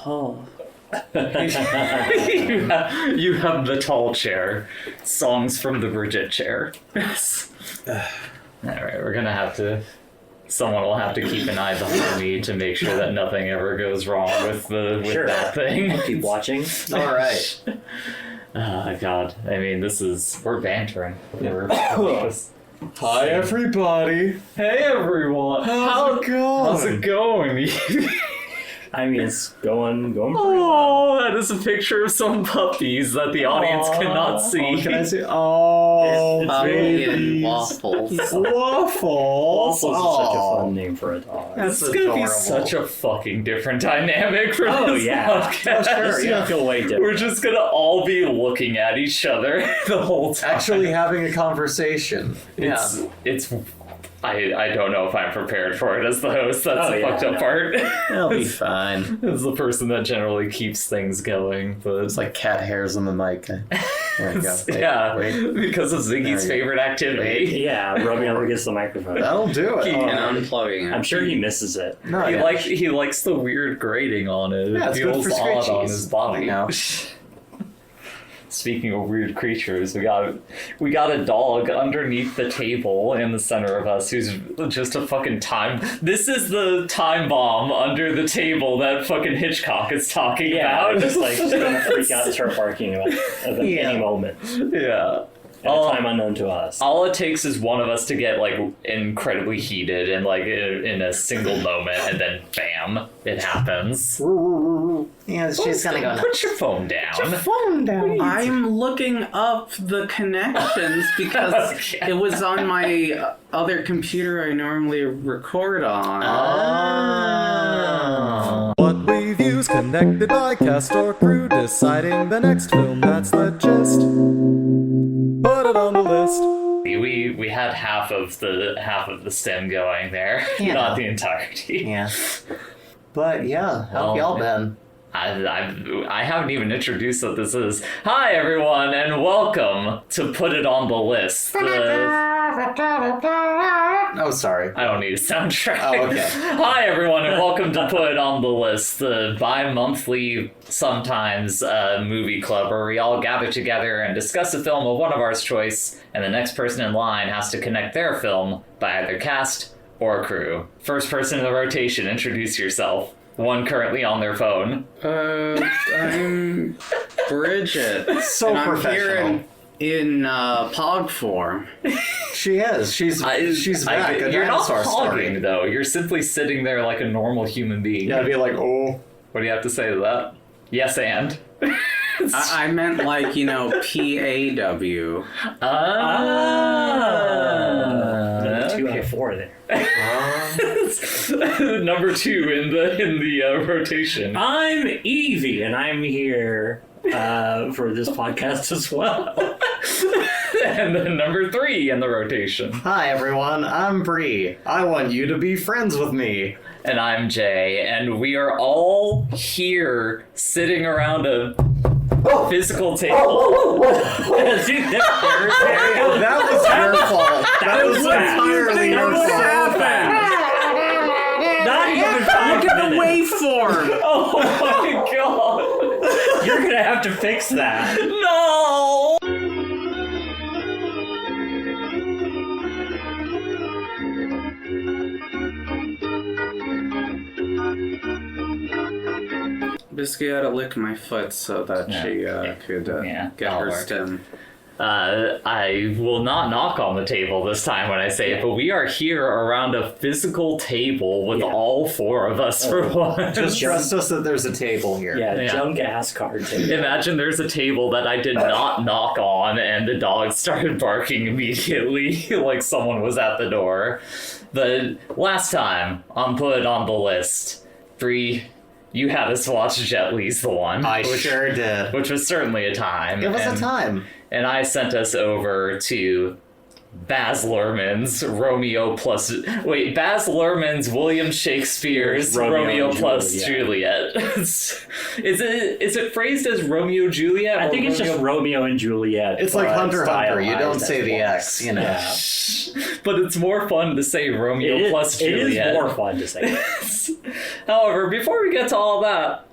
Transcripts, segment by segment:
Oh. You have the tall chair. Songs from the Bridget chair. Alright, we're gonna have to... Someone will have to keep an eye behind me to make sure that nothing ever goes wrong with that thing. I'll keep watching. Alright. God. I mean, we're bantering. Hi, everybody. Hey, everyone. How's it going? How's it going? I mean, it's going pretty well. Oh, that is a picture of some puppies that the audience cannot see. Oh, can I see? Oh, It's babies. Waffles. Waffles. Waffles is such a fun name for a dog. That's That's gonna adorable. be such a fucking different dynamic for this podcast. Oh, sure. It's gonna feel way different. We're just gonna all be looking at each other the whole time. Actually having a conversation. It's I don't know if I'm prepared for it as the host. That's the fucked up part. It'll be fine. As the person that generally keeps things going, but It's like cat hairs on the mic. There we go. Wait. because of Ziggy's favorite activity. Yeah, Romeo gets the microphone. That'll do it. And unplugging it. I'm sure he misses it. No, He likes the weird grating on it. Yeah, It it's good feels for odd on scratchies. his body. I know. Speaking of weird creatures, we got a dog underneath the table in the center of us who's just a fucking time. This is the time bomb under the table that fucking Hitchcock is talking about. Just like gonna freak out and start barking at any moment. Yeah. At a time unknown to us. All it takes is one of us to get like incredibly heated and like in a single moment, and then bam, it happens. Yeah, she's gonna go. Put your phone down. Phone down. I'm looking up the connections because it was on my other computer I normally record on. What we've used connected by cast or crew, deciding the next film. That's the gist. Put it on the list. We had half of the stem going there, Yeah. not the entirety. Yeah. But yeah, how have Well, y'all been? I haven't even introduced what this is. Hi everyone, and welcome to Put It on the List. Oh, sorry. I don't need a soundtrack. Oh, okay. Hi everyone, and welcome to Put It on the List, the bi-monthly, sometimes movie club where we all gather together and discuss a film of one of ours choice, and the next person in line has to connect their film by either cast or crew. First person in the rotation, introduce yourself. One currently on their phone. I'm Bridget. So and I'm professional. here in Pog form. She is. She's back. A You're not dinosaur hogging, story. though. You're simply sitting there like a normal human being. Yeah, I'd be like, oh. What do you have to say to that? Yes, and? I meant like, PAW. Two out of four there. Number 2 in the rotation. I'm Evie, and I'm here for this podcast as well. And then number 3 in the rotation. Hi, everyone. I'm Bri. I want you to be friends with me. And I'm Jay, and we are all here sitting around a physical table. That was your fault. That was entirely your fault. Not even 5 Look at the minutes. waveform! Oh my god! You're gonna have to fix that. No! Basically, I had to lick my foot so that she could get that'll her work. stem. I will not knock on the table this time when I say it, but we are here around a physical table with all 4 of us for once. Just trust us that there's a table here. Yeah, junk ass card table. Imagine there's a table that I did not knock on and the dog started barking immediately like someone was at the door. The last time on Put on the List, Bri, you had us watch Jet Li's The One. I sure did. Which was certainly a time. It was a time. And I sent us over to Baz Luhrmann's Baz Luhrmann's William Shakespeare's Romeo and plus Juliet. Is it phrased as Romeo Juliet? I think it's just Romeo and Juliet. It's like Hunter x Hunter. You don't stylized say as the once. X, you know. Yeah. But it's more fun to say Romeo plus Juliet. It is more fun to say. However, before we get to all that,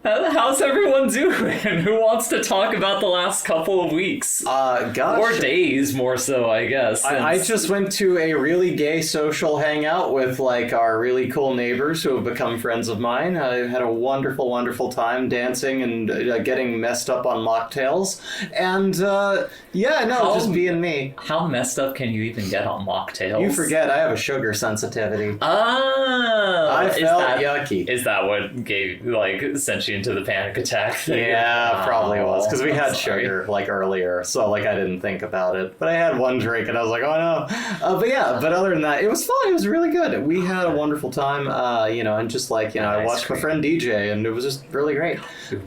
How's everyone doing? Who wants to talk about the last couple of weeks? Gosh. Or days, more so, I guess. I just went to a really gay social hangout with like our really cool neighbors who have become friends of mine. I had a wonderful, wonderful time dancing and getting messed up on mocktails. And just being me. How messed up can you even get on mocktails? You forget I have a sugar sensitivity. Oh, I felt yucky. Is that what sent you into the panic attack thing? Yeah, probably was, because we had sorry. sugar earlier, so I didn't think about it. But I had one drink and I was like, oh no. But other than that, it was fun. It was really good. We had a wonderful time. And just I watched my friend DJ, and it was just really great.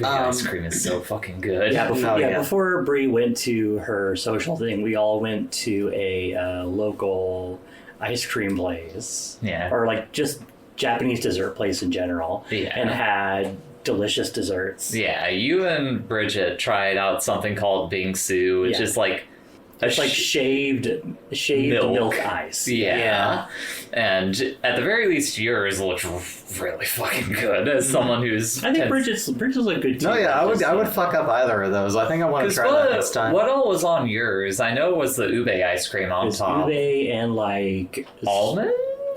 Ice cream is so fucking good. Before Bri went to her social thing, we all went to a local ice cream place. Yeah. Or just Japanese dessert place in general. Yeah. And had delicious desserts. Yeah, you and Bridget tried out something called bingsu, which is it's shaved milk ice. Yeah. And at the very least, yours looked really fucking good as someone who's... I think Bridget's a good team. No, yeah, I would fuck up either of those. I think I want to try that next time. What all was on yours? I know it was the ube ice cream on top. Ube and almond?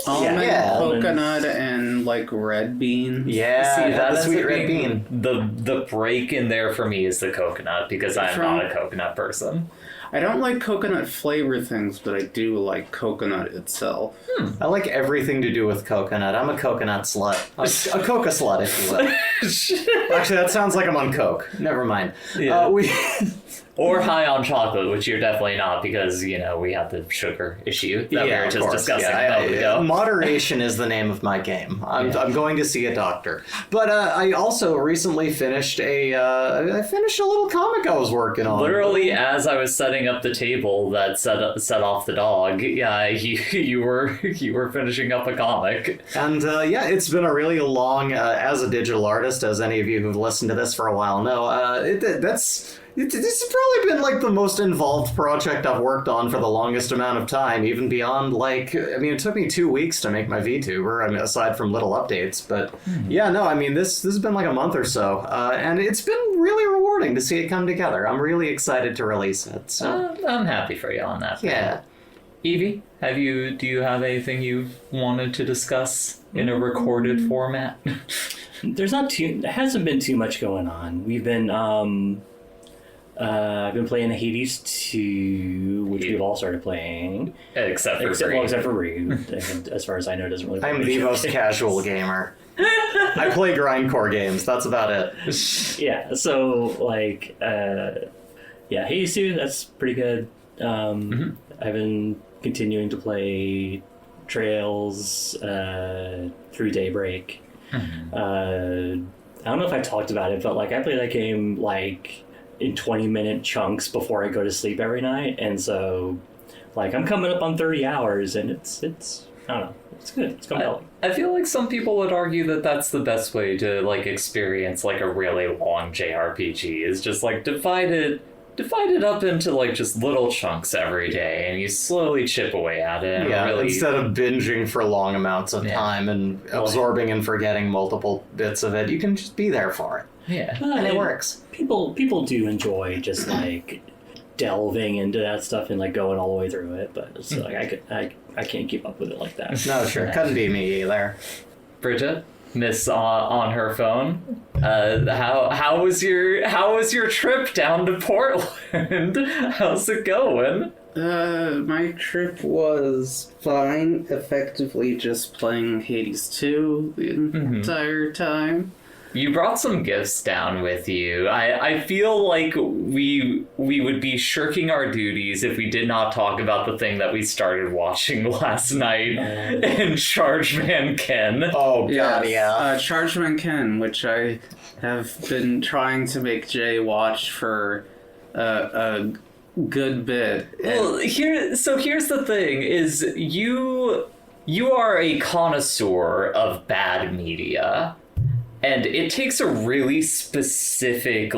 Almond, Yeah. coconut, and Yeah, red bean. the sweet red bean. The break in there for me is the coconut, because I'm not a coconut person. I don't like coconut flavored things, but I do like coconut itself. I like everything to do with coconut. I'm a coconut slut. A coca slut, if you will. Actually, that sounds like I'm on coke. Never mind. Yeah. Or high on chocolate, which you're definitely not, because, we had the sugar issue that we were just discussing a moment ago. Moderation is the name of my game. I'm going to see a doctor. But I also recently finished a little comic I was working on. Literally, as I was setting up the table that set off the dog, you were finishing up a comic. And it's been a really long, as a digital artist, as any of you who've listened to this for a while know, this has probably been the most involved project I've worked on for the longest amount of time, even beyond it took me 2 weeks to make my VTuber, aside from little updates, but this has been a month or so, and it's been really rewarding to see it come together. I'm really excited to release it. So. I'm happy for you on that. Yeah. Evie, do you have anything you wanted to discuss in a recorded format? There hasn't been too much going on. We've been, I've been playing Hades 2, which we've all started playing. Except for Bri. As far as I know, doesn't really play I'm the most casual gamer. I play grindcore games, that's about it. Yeah, so, Hades 2, that's pretty good. I've been continuing to play Trails through Daybreak. I don't know if I talked about it, but I play that game in 20-minute chunks before I go to sleep every night, and so I'm coming up on 30 hours, and it's I don't know, it's good, it's compelling. I feel like some people would argue that that's the best way to experience a really long JRPG, is just divide it up into just little chunks every day, and you slowly chip away at it. Instead of binging for long amounts of time and absorbing and forgetting multiple bits of it, you can just be there for it. Yeah, and it works. People do enjoy just delving into that stuff and going all the way through it, but it's I can't keep up with it like that. No, sure, couldn't be me either. Bridget, Miss on her phone. How was your trip down to Portland? How's it going? My trip was fine. Effectively just playing Hades 2 the entire time. You brought some gifts down with you. I feel like we would be shirking our duties if we did not talk about the thing that we started watching last night in Chargeman Ken. Oh, God, yeah. Chargeman Ken, which I have been trying to make Jay watch for a good bit. Well, here's the thing, is you are a connoisseur of bad media. And it takes a really specific,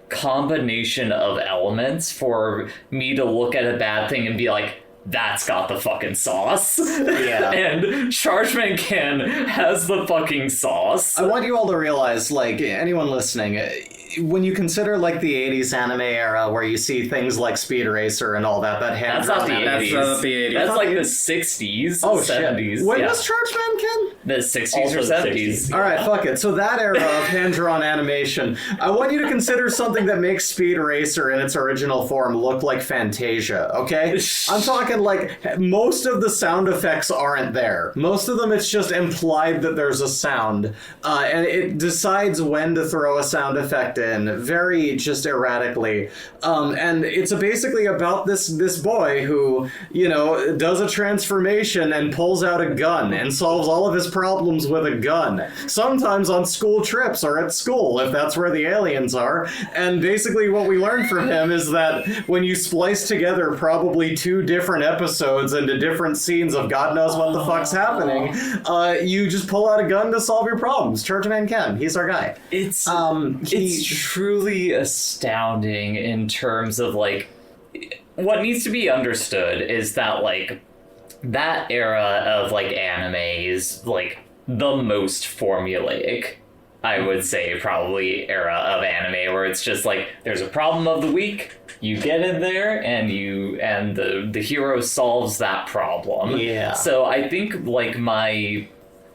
combination of elements for me to look at a bad thing and be like, that's got the fucking sauce. Yeah. And Chargeman Ken has the fucking sauce. I want you all to realize, like, anyone listening, when you consider, like, the 80s anime era where you see things like Speed Racer and all that hand That's not the 80s. That's not the 80s. That's like the 60s, Oh, 70s. shit. When yeah. was Chargeman Ken? The 60s Also or the 70s. 60s. All right, fuck it. So that era of hand-drawn animation, I want you to consider something that makes Speed Racer in its original form look like Fantasia, okay? I'm talking like most of the sound effects aren't there. Most of them, it's just implied that there's a sound, and it decides when to throw a sound effect in very just erratically. And it's basically about this boy who, you know, does a transformation and pulls out a gun and solves all of his problems with a gun. Sometimes on school trips or at school, if that's where the aliens are. And basically what we learned from him is that when you splice together probably 2 different episodes into different scenes of God knows what the fuck's happening, you just pull out a gun to solve your problems. Churchman Ken, he's our guy. It's truly astounding in terms of, like, what needs to be understood is that, like, that era of, like, anime is, like, the most formulaic, I would say, probably era of anime, where it's just like there's a problem of the week, you get in there and the hero solves that problem. Yeah. So I think, like, my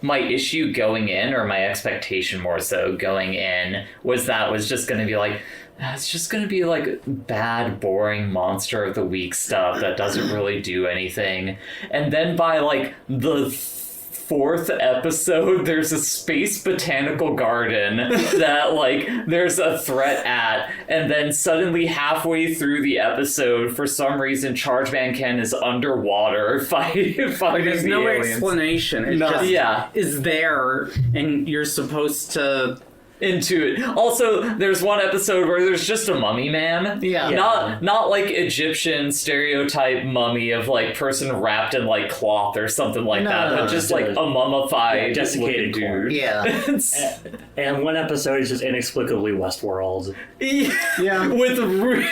issue going in, or my expectation more so going in, was just going to be like, it's just going to be like bad, boring monster of the week stuff that doesn't really do anything. And then by like the 4th episode, there's a space botanical garden that, like, there's a threat at, and then suddenly halfway through the episode, for some reason, Chargeman Ken is underwater fighting Like, there's the no aliens. explanation. It No. just Yeah. is there, and you're supposed to... Into it. Also, there's one episode where there's just a mummy man. Yeah. Not like Egyptian stereotype mummy of, like, person wrapped in, like, cloth or something like that, but just like a mummified desiccated looking corpse. dude. Yeah. It's- And one episode is just inexplicably Westworld. Yeah. With really,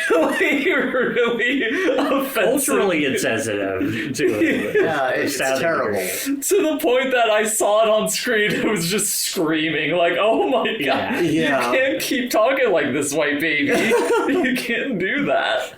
really offensive. Culturally insensitive to it. Yeah, it's Sad terrible. To the point that I saw it on screen, I was just screaming, like, oh my god. Yeah. Yeah. You can't keep talking like this, white baby. You can't do that.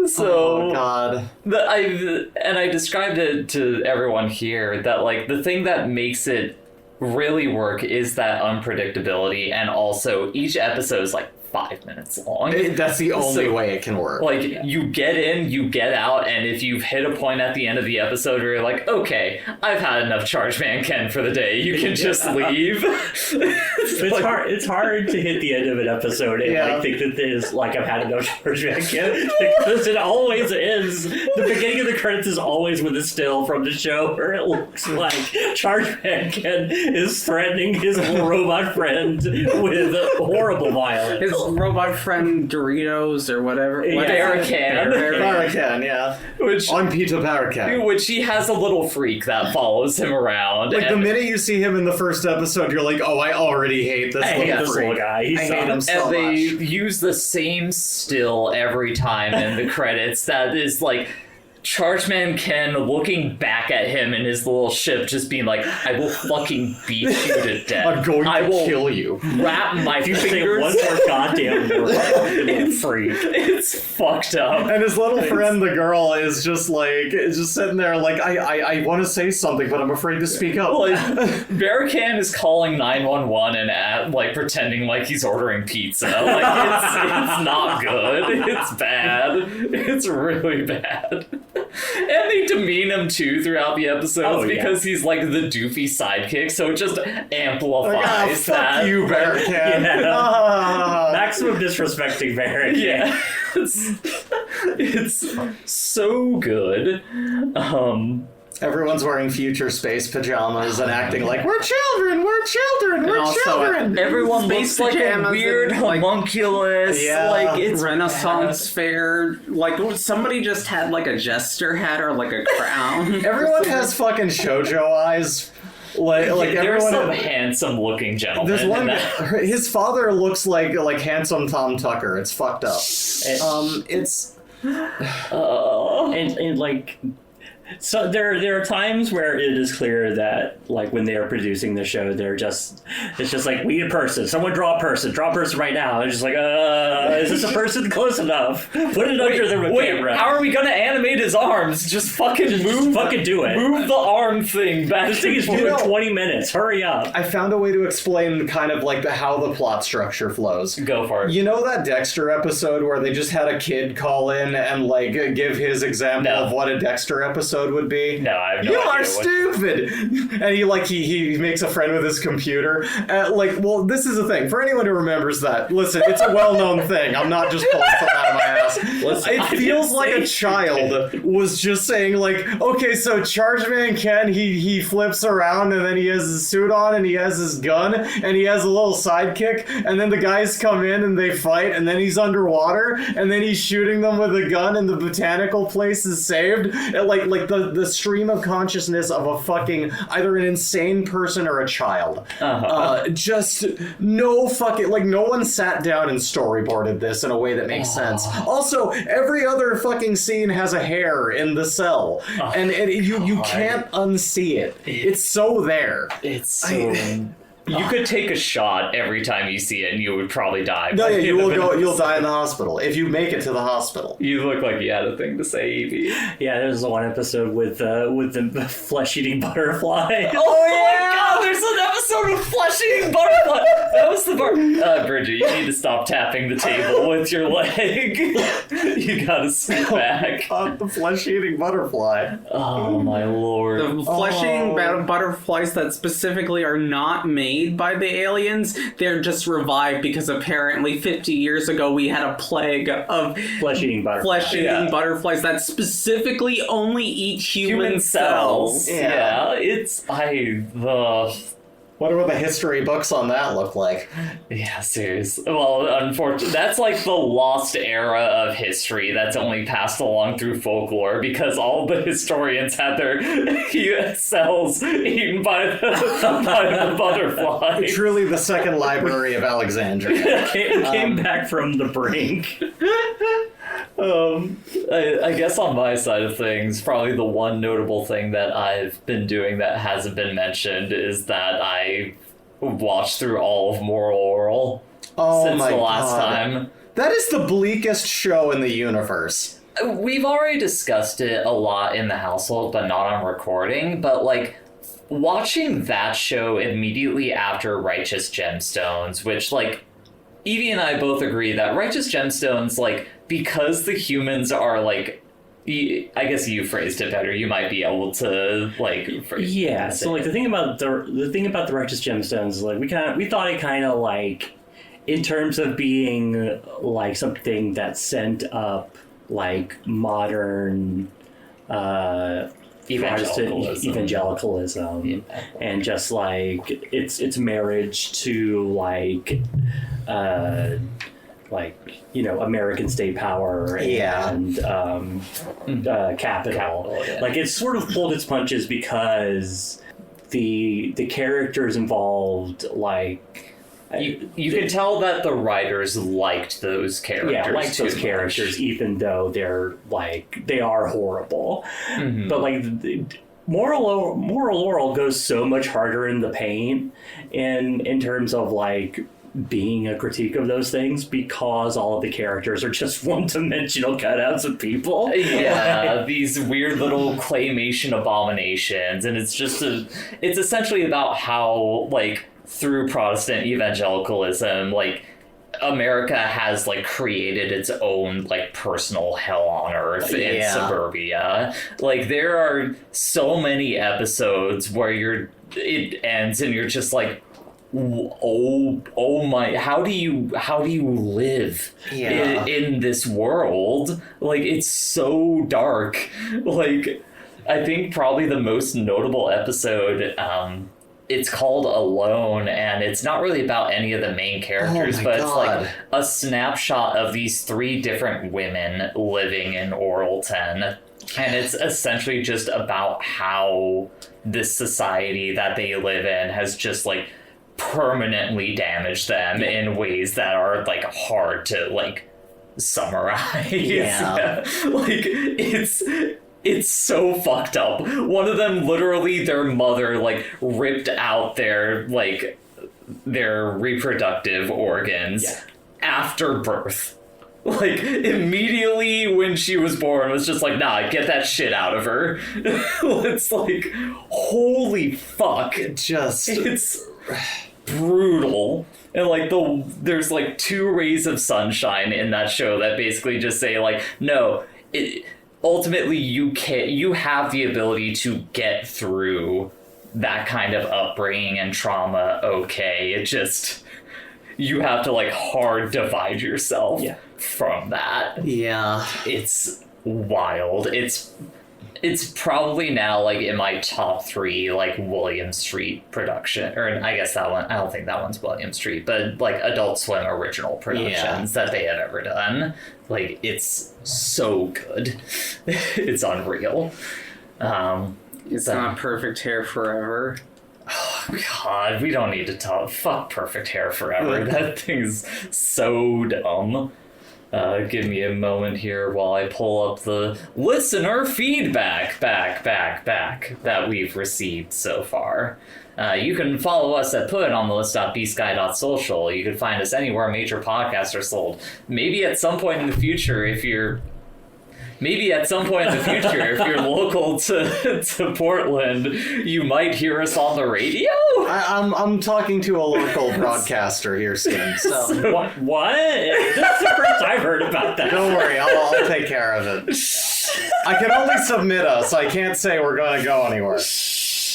So, Oh, God. I described it to everyone here that, like, the thing that makes it really work is that unpredictability, and also each episode is like 5 minutes long. That's the only way it can work. Like, you get in, you get out, and if you've hit a point at the end of the episode where you're like, okay, I've had enough Chargeman Ken for the day, you can just leave. It's hard to hit the end of an episode and like think that there's like I've had enough Chargeman Ken, because it always ends. The beginning of the credits is always with a still from the show where it looks like Chargeman Ken is threatening his little robot friend with horrible violence. His robot friend Doritos or whatever. Yeah. Barracan. Barracan, yeah. Which I'm Peter Barracan. he has a little freak that follows him around. Like, the and- minute you see him in the first episode, you're like, oh, I already hate this I little hate this freak. little guy. He's I hate him so and they much. use the same still every time in the credits that is like Chargeman Ken looking back at him in his little ship, just being like, I will fucking beat you to death. I'm going I to will kill you. wrap my You say fingers. one more goddamn word, you little freak. It's fucked up. And his little friend, the girl, is just like, just sitting there like, I want to say something, but I'm afraid to speak up. Like, Barracan is calling 911 and like pretending like he's ordering pizza. Like, it's not good. It's bad. It's really bad. And they demean him too throughout the episodes because he's like the doofy sidekick, so it just amplifies Like, ah, that. fuck you, Barracan. Yeah. Ah. Maximum disrespecting Barracan. Yeah. It's so good. Everyone's wearing future space pajamas and acting like, we're children, we're children, we're also, children. Everyone Space looks like a pajamas weird and, like, homunculus. Yeah. Like, it's Renaissance fair. Like, somebody just had like a jester hat or like a crown. Everyone has fucking shoujo eyes. Like there's everyone. some handsome-looking gentlemen. There's one. in that. His father looks like handsome Tom Tucker. It's fucked up. It's And like So there are times where it is clear that, like, when they are producing the show, it's just like, we need a person. Someone draw a person right now. It's just like, is this a person close enough? Put it under the camera. How are we gonna animate his arms? Just fucking do it. Move the arm thing back. This thing is due in 20 minutes. Hurry up. I found a way to explain kind of like how the plot structure flows. Go for it. You know that Dexter episode where they just had a kid call in and like give his example of what a Dexter episode would be? No, I have no You idea. are stupid! And he makes a friend with his computer. Well, this is the thing. For anyone who remembers that, listen, it's a well-known thing. I'm not just pulling something out of my ass. It feels like a child was just saying, like, okay, so Charge Man Ken, he flips around and then he has his suit on and he has his gun and he has a little sidekick and then the guys come in and they fight and then he's underwater and then he's shooting them with a gun and the botanical place is saved. Like the stream of consciousness of a fucking either an insane person or a child. Just no fucking, like, no one sat down and storyboarded this in a way that makes sense. Also, every other fucking scene has a hair in the cell, and you can't unsee it. It's so there. It's so... You could take a shot every time you see it and you would probably die. No, yeah, you'll die in the hospital if you make it to the hospital. You look like you had a thing to say, Evie. Yeah, there's one episode with the flesh-eating butterfly. Oh my god, there's an episode of flesh-eating butterfly. That was the part. Bridget, you need to stop tapping the table with your leg. You gotta sit back. The flesh-eating butterfly. Oh my lord. The flesh-eating butterflies that specifically are not made by the aliens, they're just revived because apparently 50 years ago we had a plague of flesh-eating butterflies. Butterflies that specifically only eat human cells. Yeah, What do the history books on that look like? Yeah, seriously. Well, unfortunately, that's like the lost era of history that's only passed along through folklore because all the historians had their cells eaten by the butterfly. Truly the second library of Alexandria. Came back from the brink. I guess on my side of things, probably the one notable thing that I've been doing that hasn't been mentioned is that I watched through all of Morrow since the last time. That is the bleakest show in the universe. We've already discussed it a lot in the household, but not on recording, but like watching that show immediately after Righteous Gemstones, which like Evie and I both agree that Righteous Gemstones, like, because the humans are, like, I guess you phrased it better. You might be able to, like... Yeah, so, like, the thing about the Righteous Gemstones, like, we thought it kind of, like, in terms of being, like, something that sent up, like, modern... evangelicalism and just like its marriage to like American state power and capital. Like it's sort of pulled its punches because the characters involved like. You can tell that the writers liked those characters. Yeah, liked those characters, even though they are horrible. Mm-hmm. But like, Moral Laurel goes so much harder in the paint, in terms of like being a critique of those things because all of the characters are just one-dimensional cutouts of people. Yeah, these weird little claymation abominations, and it's essentially about how like. Through Protestant evangelicalism, like, America has, like, created its own, like, personal hell on earth in suburbia. Like, there are so many episodes where it ends and you're just like, oh my, how do you live in this world? Like, it's so dark. Like, I think probably the most notable episode, it's called Alone, and it's not really about any of the main characters, but it's like a snapshot of these 3 different women living in Oralton. And it's essentially just about how this society that they live in has just like permanently damaged them in ways that are like hard to like summarize. Yeah. Like It's so fucked up. One of them, literally, their mother, like, ripped out their reproductive organs after birth. Like, immediately when she was born, was just like, nah, get that shit out of her. It's like, holy fuck. It's brutal. And, like, there's, like, 2 rays of sunshine in that show that basically just say, like, no, ultimately you have the ability to get through that kind of upbringing and trauma, okay? It just, you have to, like, hard divide yourself from that. Yeah. It's wild. It's probably now, like, in my top 3, like, William Street production, or I guess that one, I don't think that one's William Street, but, like, Adult Swim original productions that they have ever done. Like, it's so good. It's unreal. It's not Perfect Hair Forever. Oh, God, we don't need to talk. Fuck Perfect Hair Forever. That thing's so dumb. Give me a moment here while I pull up the listener feedback back that we've received so far. You can follow us at putontheList.bsky.social. You can find us anywhere major podcasts are sold. Maybe at some point in the future, if you're local to Portland, you might hear us on the radio. I'm talking to a local broadcaster here soon. So What? That's the first I've heard about that. don't worry, I'll take care of it. I can only submit us. I can't say we're going to go anywhere.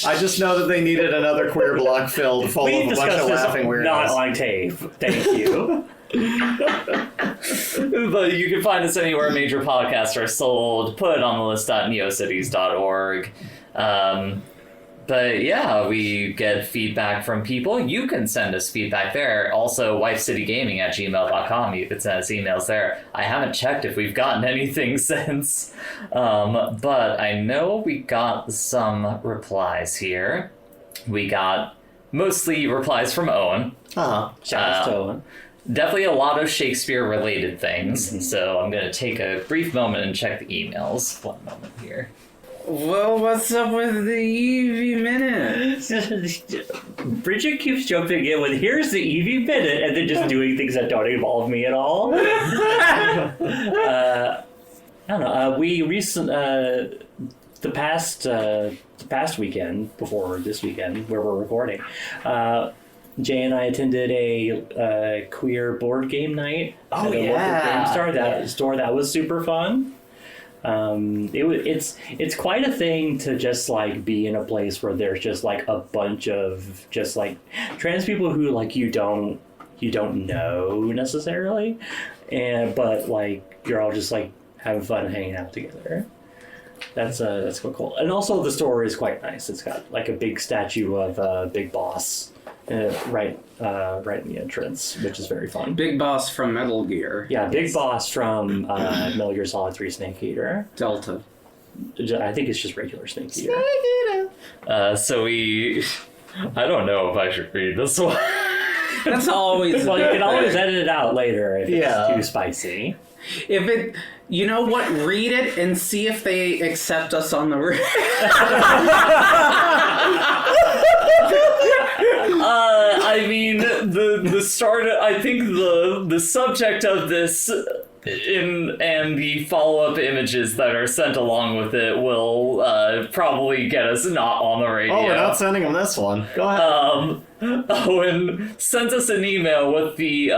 I just know that they needed another queer block filled full of a bunch of laughing weirdos. Not on tape. Thank you. But you can find us anywhere major podcasts are sold. Put it on the list.neocities.org. But yeah, we get feedback from people. You can send us feedback there. Also, wifecitygaming@gmail.com. You can send us emails there. I haven't checked if we've gotten anything since. But I know we got some replies here. We got mostly replies from Owen. Uh-huh. Shout out to Owen. Definitely a lot of Shakespeare-related things. So I'm going to take a brief moment and check the emails. 1 moment here. Well, what's up with the Eevee Minute? Bridget keeps jumping in with, here's the Eevee Minute, and then just doing things that don't involve me at all. I don't know. We the past weekend, before this weekend, where we're recording, Jay and I attended a queer board game night at a local game store. That was super fun. It's quite a thing to just like be in a place where there's just like a bunch of just like trans people who like you don't know necessarily, but like you're all just like having fun and hanging out together. That's quite cool. And also the store is quite nice. It's got like a big statue of Big Boss right in the entrance, which is very fun. Big Boss from Metal Gear. Yeah, Big Boss from Metal Gear Solid 3 Snake Eater. Delta. I think it's just regular Snake Eater. I don't know if I should read this one. That's always... Well, you can always edit it out later if it's too spicy. If it... You know what? Read it and see if they accept us on the... I mean, the start. I think the subject of this and the follow-up images that are sent along with it will probably get us not on the radio. Oh, we're not sending them this one. Go ahead. Owen sent us an email with the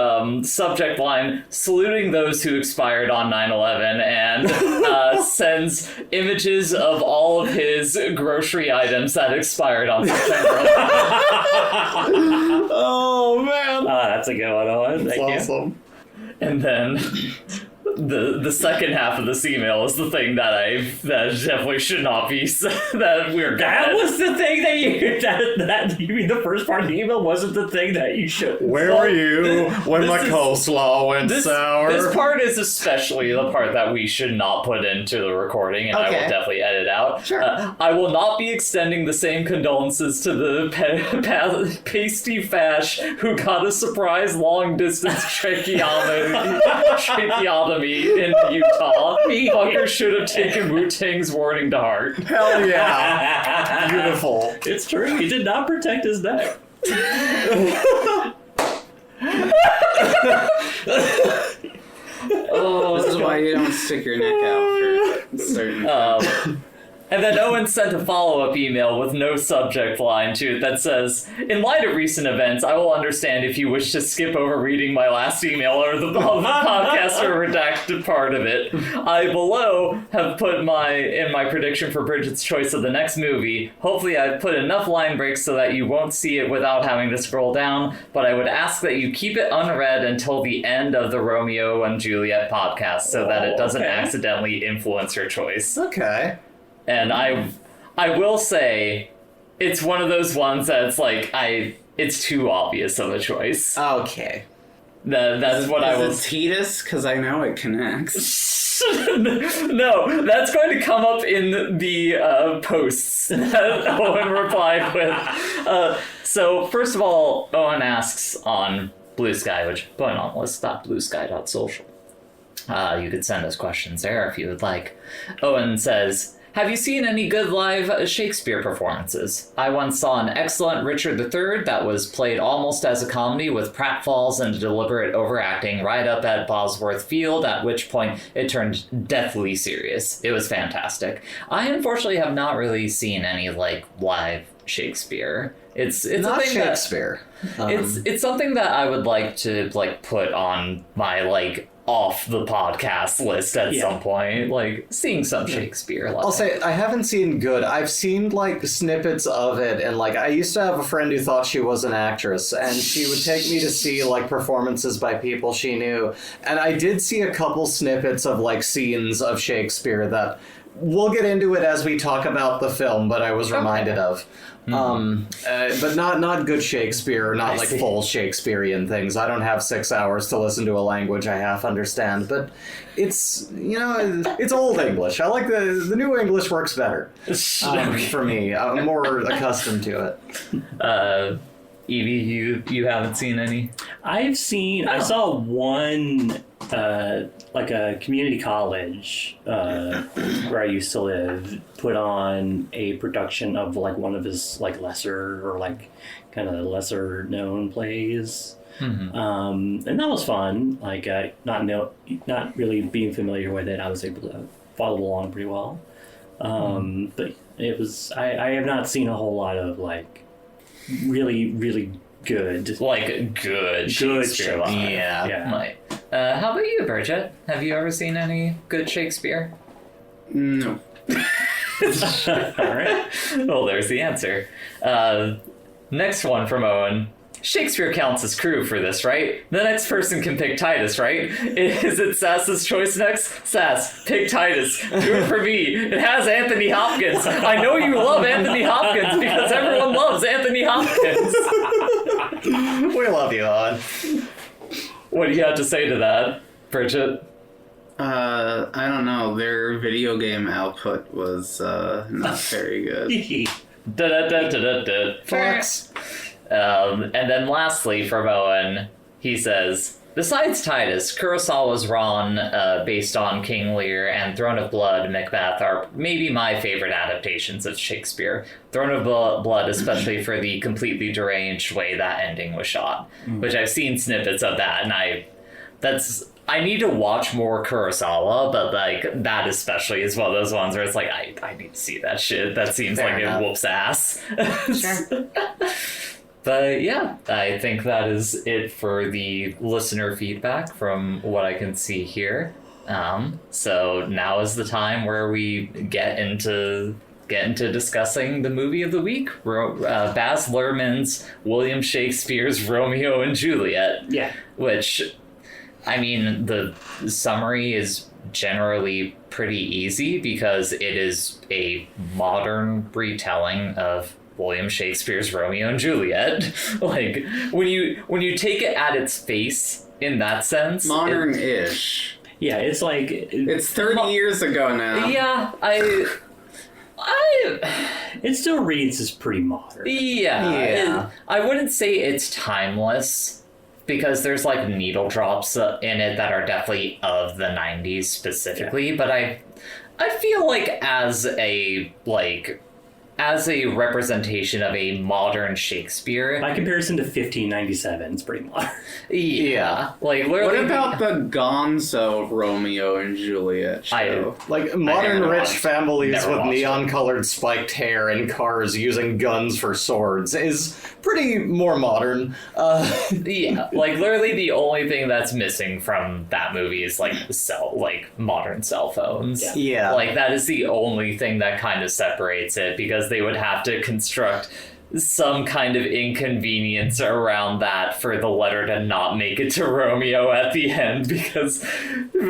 subject line, saluting those who expired on 9/11, and sends images of all of his grocery items that expired on September 11th. Oh, man. That's a good one, Owen. That's Thank awesome. you. And then the second half of this email is the thing that definitely should not be that we're That was the thing that you you mean the first part of the email wasn't the thing that you should. Where were you when my coleslaw went sour? This part is especially the part that we should not put into the recording, and I will definitely edit out. Sure. I will not be extending the same condolences to the pasty fash who got a surprise long distance tracheotomy meet in Utah. Fucker should have taken Wu-Tang's warning to heart. Hell yeah. Beautiful. It's true. He did not protect his neck. This is why you don't stick your neck out for certain. And then Owen sent a follow-up email with no subject line to it that says, in light of recent events, I will understand if you wish to skip over reading my last email or the podcast or redacted part of it. I below have put in my prediction for Bridget's choice of the next movie. Hopefully I've put enough line breaks so that you won't see it without having to scroll down, but I would ask that you keep it unread until the end of the Romeo and Juliet podcast so that it doesn't accidentally influence your choice. Okay. And I will say, it's one of those ones that's like, it's too obvious of a choice. Okay. That's what I will... Is it Titus? Because I know it connects. No, that's going to come up in the posts that Owen replied with. So, first of all, Owen asks on Blue Sky, which, going on list.bluesky.social. You could send us questions there if you would like. Owen says... Have you seen any good live Shakespeare performances? I once saw an excellent Richard III that was played almost as a comedy with pratfalls and deliberate overacting right up at Bosworth Field, at which point it turned deathly serious. It was fantastic. I unfortunately have not really seen any like live Shakespeare. It's not a thing Shakespeare. It's something that I would like to like put on my like off the podcast list at some point, like seeing some Shakespeare. I'll say I haven't seen good. I've seen like snippets of it, and like I used to have a friend who thought she was an actress, and she would take me to see like performances by people she knew, and I did see a couple snippets of like scenes of Shakespeare that we'll get into it as we talk about the film, but I was reminded of. But not good Shakespeare, not like full Shakespearean things. I don't have 6 hours to listen to a language I half understand, but it's, it's old English. I like the new English works better for me. I'm more accustomed to it. Evie, you haven't seen any? I saw one, like a community college where I used to live, put on a production of like one of his like lesser or like kind of lesser known plays. And that was fun. Like not really being familiar with it, I was able to follow along pretty well. But it was I have not seen a whole lot of like really, really good. Like good Shakespeare live. Yeah. Right. How about you, Bridget? Have you ever seen any good Shakespeare? No. Alright. Well, there's the answer. Next one from Owen. Shakespeare counts as crew for this, right? The next person can pick Titus, right? Is it Sass's choice next? Sass, pick Titus. Do it for me. It has Anthony Hopkins. I know you love Anthony Hopkins because everyone loves Anthony Hopkins. We love you, Owen. What do you have to say to that, Bridget? I don't know. Their video game output was not very good. Fox. And then lastly from Owen, he says, besides Titus, Kurosawa's Ron, based on King Lear, and Throne of Blood, Macbeth, are maybe my favorite adaptations of Shakespeare. Throne of Blood, especially for the completely deranged way that ending was shot, which I've seen snippets of that, and I need to watch more Kurosawa, but like that especially is one of those ones where it's like, I need to see that shit. That seems like it whoops ass. Sure. But yeah, I think that is it for the listener feedback from what I can see here. So now is the time where we get into discussing the movie of the week, Baz Luhrmann's William Shakespeare's Romeo and Juliet. Yeah. Which, I mean, the summary is generally pretty easy because it is a modern retelling of William Shakespeare's Romeo and Juliet. Like, when you take it at its face in that sense, Modern-ish. Yeah, it's like It's 30 years ago now. Yeah, it still reads as pretty modern. I wouldn't say it's timeless, because there's like needle drops in it that are definitely of the 90s specifically, but I feel like as a representation of a modern Shakespeare. By comparison to 1597, it's pretty modern. Yeah. Like, what about the Gonzo Romeo and Juliet show? Like, modern rich families never with watched neon-colored spiked hair and cars using guns for swords is pretty more modern. Yeah, like, literally the only thing that's missing from that movie is, like, modern cell phones. Yeah. Like, that is the only thing that kind of separates it, because they would have to construct some kind of inconvenience around that for the letter to not make it to Romeo at the end, because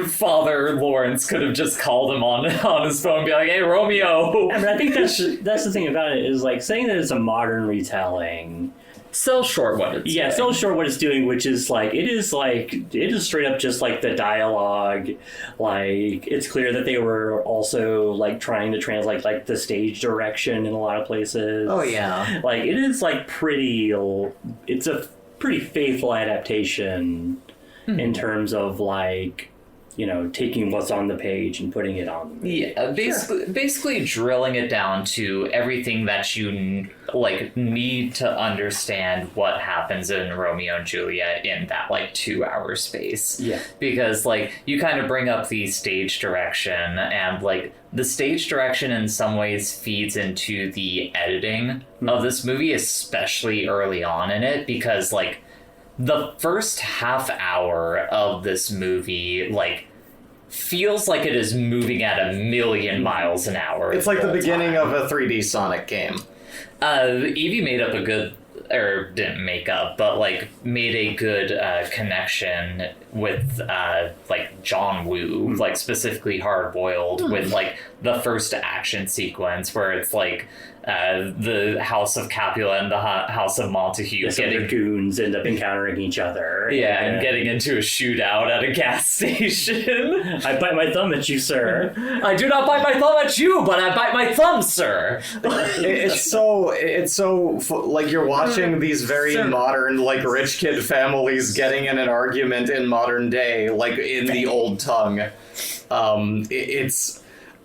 Father Lawrence could have just called him on his phone and be like, hey, Romeo! I mean, I think that's the thing about it, is like saying that it's a modern retelling. Sells short what it's doing. Sells short what it's doing, which is it is straight up just like the dialogue. Like, it's clear that they were also like trying to translate like the stage direction in a lot of places. Oh yeah. Like, it is like it's a pretty faithful adaptation in terms of like, you know, taking what's on the page and putting it on. Yeah, basically drilling it down to everything that you need to understand what happens in Romeo and Juliet in that 2-hour space. Yeah, because you kind of bring up the stage direction, and the stage direction in some ways feeds into the editing of this movie, especially early on in it, because the first half hour of this movie feels like it is moving at 1,000,000 miles an hour. It's like the beginning of a 3D Sonic game. Evie made up a good, or didn't make up, but made a good connection with John Woo, specifically Hard Boiled, with the first action sequence where it's the House of Capua and the House of Montague getting goons end up encountering each other. Yeah, and getting into a shootout at a gas station. I bite my thumb at you, sir. I do not bite my thumb at you, but I bite my thumb, sir. It's so you're watching these very modern rich kid families getting in an argument in modern day, in the old tongue.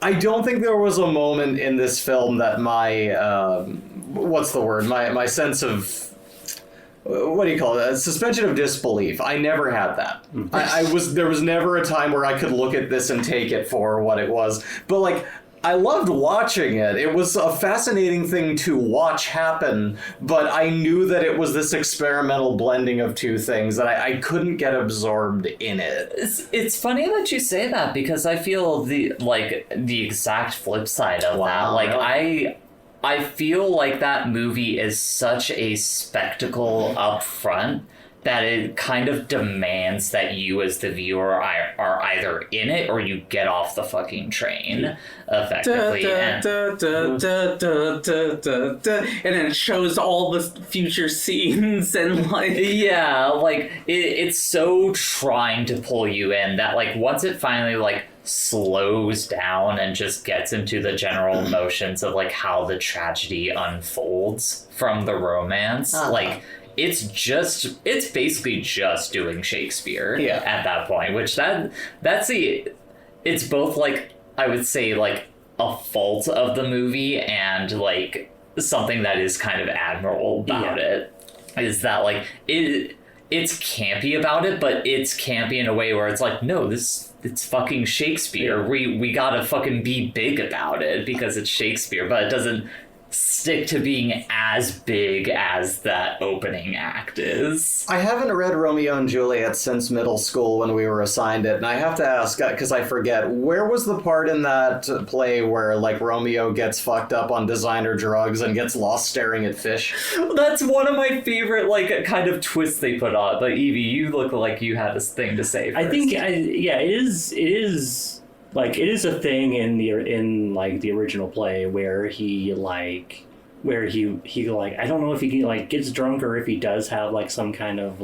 I don't think there was a moment in this film that my my sense of, what do you call it? Suspension of disbelief. I never had that. There was never a time where I could look at this and take it for what it was. But I loved watching it. It was a fascinating thing to watch happen, but I knew that it was this experimental blending of two things that I couldn't get absorbed in it. It's funny that you say that, because I feel the exact flip side of that. Really? I feel like that movie is such a spectacle up front that it kind of demands that you as the viewer are either in it or you get off the fucking train, effectively. And then it shows all the future scenes and it's so trying to pull you in that once it finally slows down and just gets into the general motions of how the tragedy unfolds from the romance, it's basically just doing Shakespeare at that point, which it's both I would say a fault of the movie and something that is kind of admirable about it, is that it's campy about it, but it's campy in a way where it's no, it's fucking Shakespeare. We gotta fucking be big about it because it's Shakespeare, but it doesn't stick to being as big as that opening act is. I haven't read Romeo and Juliet since middle school when we were assigned it, and I have to ask, because I forget, where was the part in that play where Romeo gets fucked up on designer drugs and gets lost staring at fish? That's one of my favorite kind of twists they put on. But Evie, you look like you had a thing to say first. I think it is it is a thing in the original play where he I don't know if he gets drunk or if he does have some kind of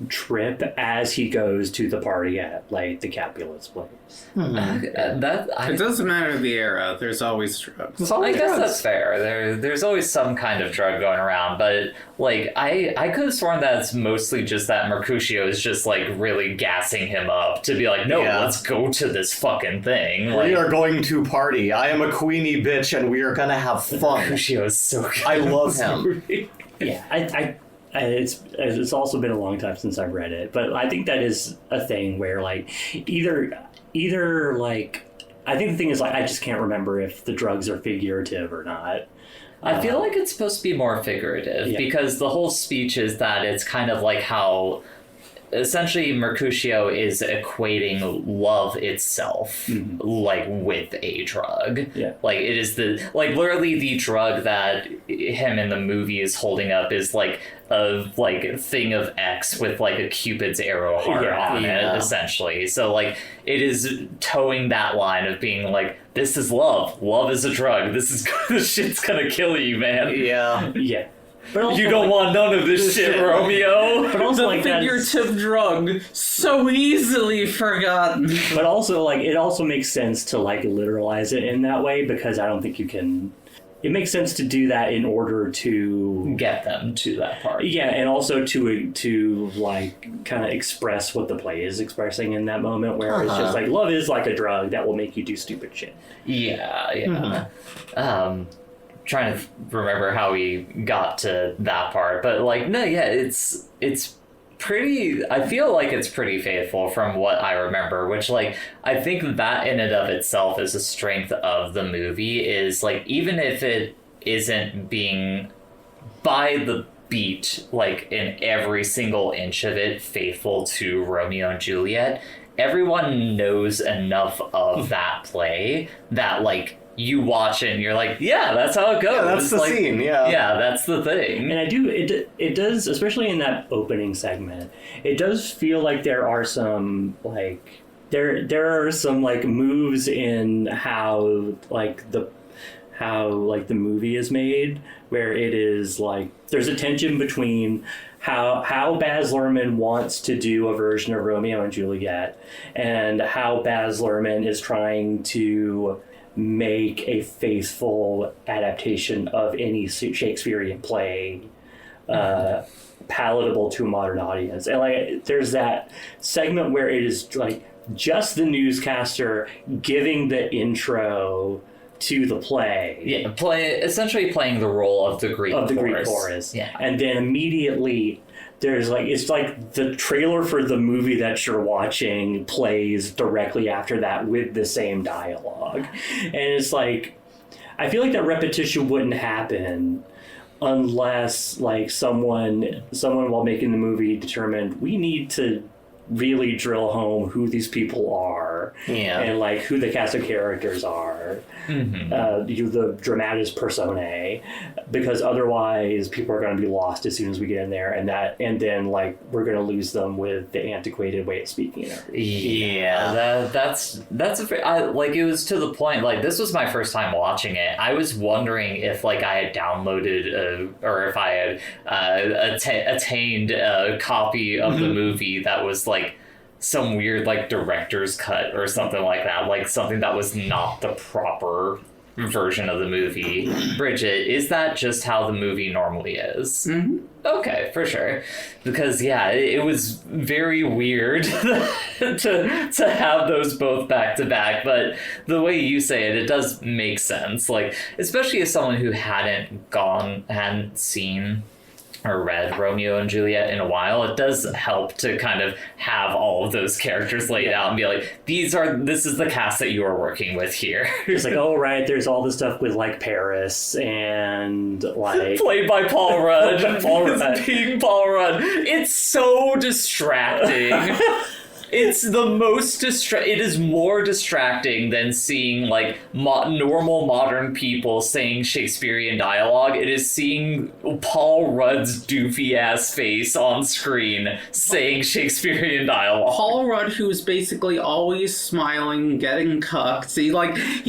trip as he goes to the party at like the Capulet's place. It doesn't matter the era. There's always drugs. I guess that's fair. There's always some kind of drug going around, but like I could have sworn that it's mostly just that Mercutio is just like really gassing him up to be like, no, let's go to this fucking thing. Like, we are going to party. I am a queenie bitch, and we are gonna have fun. Mercutio is so good. I love him. Yeah, it's also been a long time since I've read it, but I think that is a thing where like either like I think the thing is like I just can't remember if the drugs are figurative or not. I feel like it's supposed to be more figurative because the whole speech is that it's kind of like how essentially Mercutio is equating love itself like with a drug. Like it is literally the drug that him in the movie is holding up is like a like thing of X with like a Cupid's arrow heart on it essentially. So like it is towing that line of being like, this is love. Love is a drug. This shit's gonna kill you, man. Yeah. But also, you don't want none of this shit, Romeo. But also, the like figurative drug, so easily forgotten. But also, like, it also makes sense to like literalize it in that way because I don't think you can. It makes sense to do that in order to get them to that part. Yeah, and also to like kind of express what the play is expressing in that moment, where it's just like love is like a drug that will make you do stupid shit. Yeah. Trying to remember how we got to that part, but like no, it's pretty. I feel like it's pretty faithful from what I remember, which like I think that in and of itself is a strength of the movie. Is like even if it isn't being by the beat, like in every single inch of it, faithful to Romeo and Juliet, everyone knows enough of that play that like. You watch it and you're like, yeah, that's how it goes. Yeah, that's the like, scene, Yeah, that's the thing. And it does, especially in that opening segment, it does feel like there are some, like, there are some, like, moves in how the movie is made, where it is, like, there's a tension between how Baz Luhrmann wants to do a version of Romeo and Juliet and how Baz Luhrmann is trying to make a faithful adaptation of any Shakespearean play palatable to a modern audience. And like there's that segment where it is like just the newscaster giving the intro to the play. Essentially playing the role of the Greek chorus. Yeah. And then immediately there's like it's like the trailer for the movie that you're watching plays directly after that with the same dialogue. And it's like I feel like that repetition wouldn't happen unless like someone while making the movie determined we need to really drill home who these people are and like who the cast of characters are, the dramatis personae, because otherwise people are going to be lost as soon as we get in there, and then like we're going to lose them with the antiquated way of speaking. That's like it was to the point like this was my first time watching it. I was wondering if like I had downloaded or if I had attained a copy of the movie that was like some weird like director's cut or something like that, like something that was not the proper version of the movie. Bridget, is that just how the movie normally is? Okay, for sure. Because it was very weird to have those both back to back, but the way you say it does make sense. Like, especially as someone who hadn't seen or read Romeo and Juliet in a while, it does help to kind of have all of those characters laid out and be like, this is the cast that you are working with here. It's like, oh right, there's all this stuff with like Paris and like played by Paul Rudd. Paul Rudd. It's so distracting. it's the most it is more distracting than seeing like normal modern people saying Shakespearean dialogue. It is seeing Paul Rudd's doofy ass face on screen saying Shakespearean dialogue. Paul Rudd, who's basically always smiling, getting cucked. He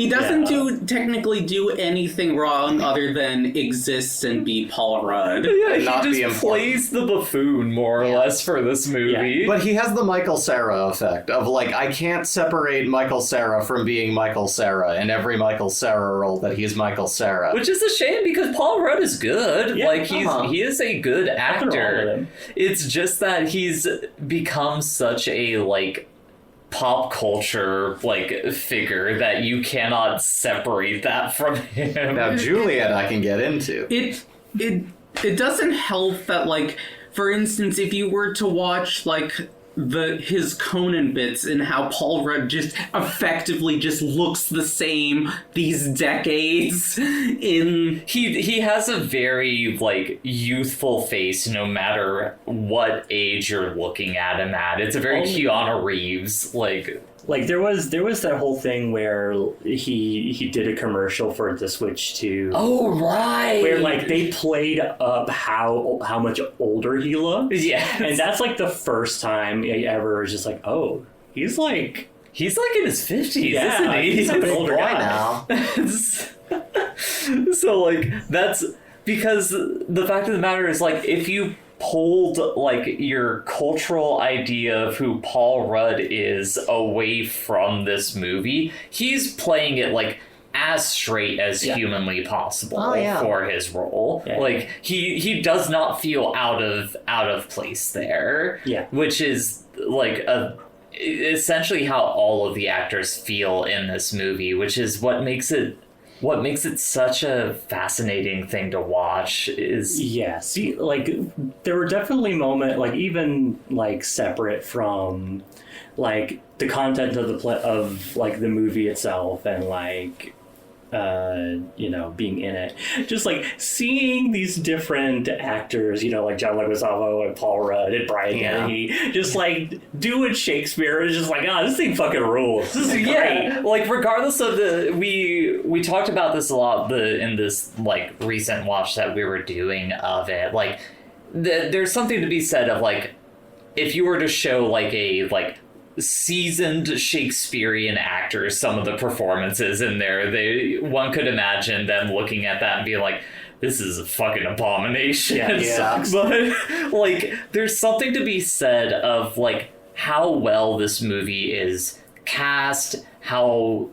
doesn't technically do anything wrong other than exist and be Paul Rudd. Yeah, Not he be just important. plays the buffoon more or less for this movie. But he has the Michael Cera effect of like, I can't separate Michael Cera from being Michael Cera in every Michael Cera role that he's Michael Cera. Which is a shame because Paul Rudd is good. Yeah, like he is a good Nothing wrong with actor. him. It's just that he's become such a like pop culture like figure that you cannot separate that from him. Now Juliet I can get into. It doesn't help that, like, for instance, if you were to watch like his Conan bits and how Paul Rudd just effectively just looks the same these decades in... He has a very, like, youthful face no matter what age you're looking at him at. It's a very Keanu Reeves, Like there was that whole thing where he did a commercial for the Switch 2. Oh, right! Where like they played up how much older he looked. Yeah. And that's like the first time I ever was just like, oh, he's like in his 50s, yeah, isn't he? he's a big Boy older guy now. So, like, that's because the fact of the matter is, like, if you pulled, like, your cultural idea of who Paul Rudd is away from this movie, he's playing it, like, as straight as humanly possible for his role. Yeah. Like, he does not feel out of place there. Yeah. Which is, like, essentially how all of the actors feel in this movie, which is what makes it such a fascinating thing to watch. Is see, like there were definitely moments, like even like separate from like the content of of like the movie itself and like being in it, just like seeing these different actors, like John Leguizamo and Paul Rudd and Bri and Jae, just like doing Shakespeare. It's just like, this thing fucking rules. This is great. Like regardless of we talked about this a lot in this like recent watch that we were doing of it. Like there's something to be said of like if you were to show like a seasoned Shakespearean actors some of the performances in there, one could imagine them looking at that and being like, this is a fucking abomination. Yeah. But like there's something to be said of like how well this movie is cast, how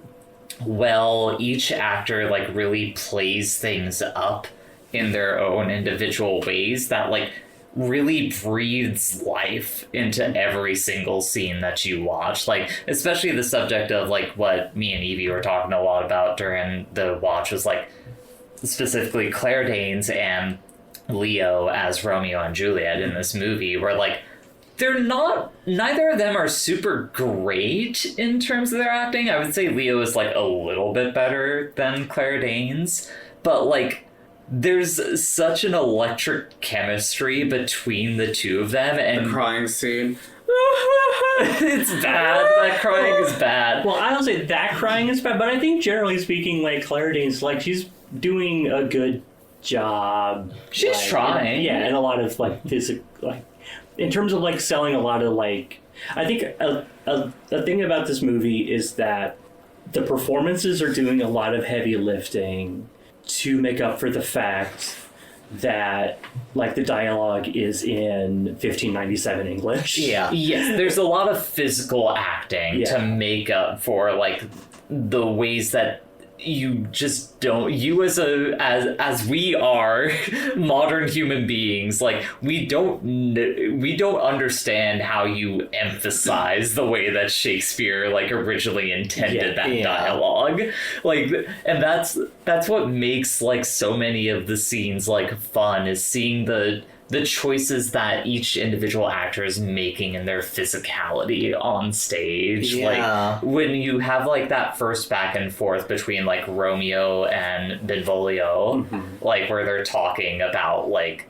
well each actor like really plays things up in their own individual ways that like really breathes life into every single scene that you watch. Like, especially the subject of like what me and Evie were talking a lot about during the watch was like specifically Claire Danes and Leo as Romeo and Juliet in this movie, where like neither of them are super great in terms of their acting. I would say Leo is like a little bit better than Claire Danes, but like there's such an electric chemistry between the two of them, and the crying scene. It's bad. That crying is bad. Well, I don't say that crying is bad, but I think generally speaking, like Claire Danes, like she's doing a good job. She's trying. And a lot of like physical, like in terms of like selling a lot of like. I think a thing about this movie is that the performances are doing a lot of heavy lifting to make up for the fact that like the dialogue is in 1597 English. Yeah. Yes, there's a lot of physical acting to make up for like the ways that you just don't, as we are modern human beings, like we don't understand how you emphasize the way that Shakespeare like originally intended that dialogue. Like, and that's what makes like so many of the scenes like fun, is seeing the choices that each individual actor is making in their physicality on stage. Like when you have like that first back and forth between like Romeo and Benvolio, like where they're talking about like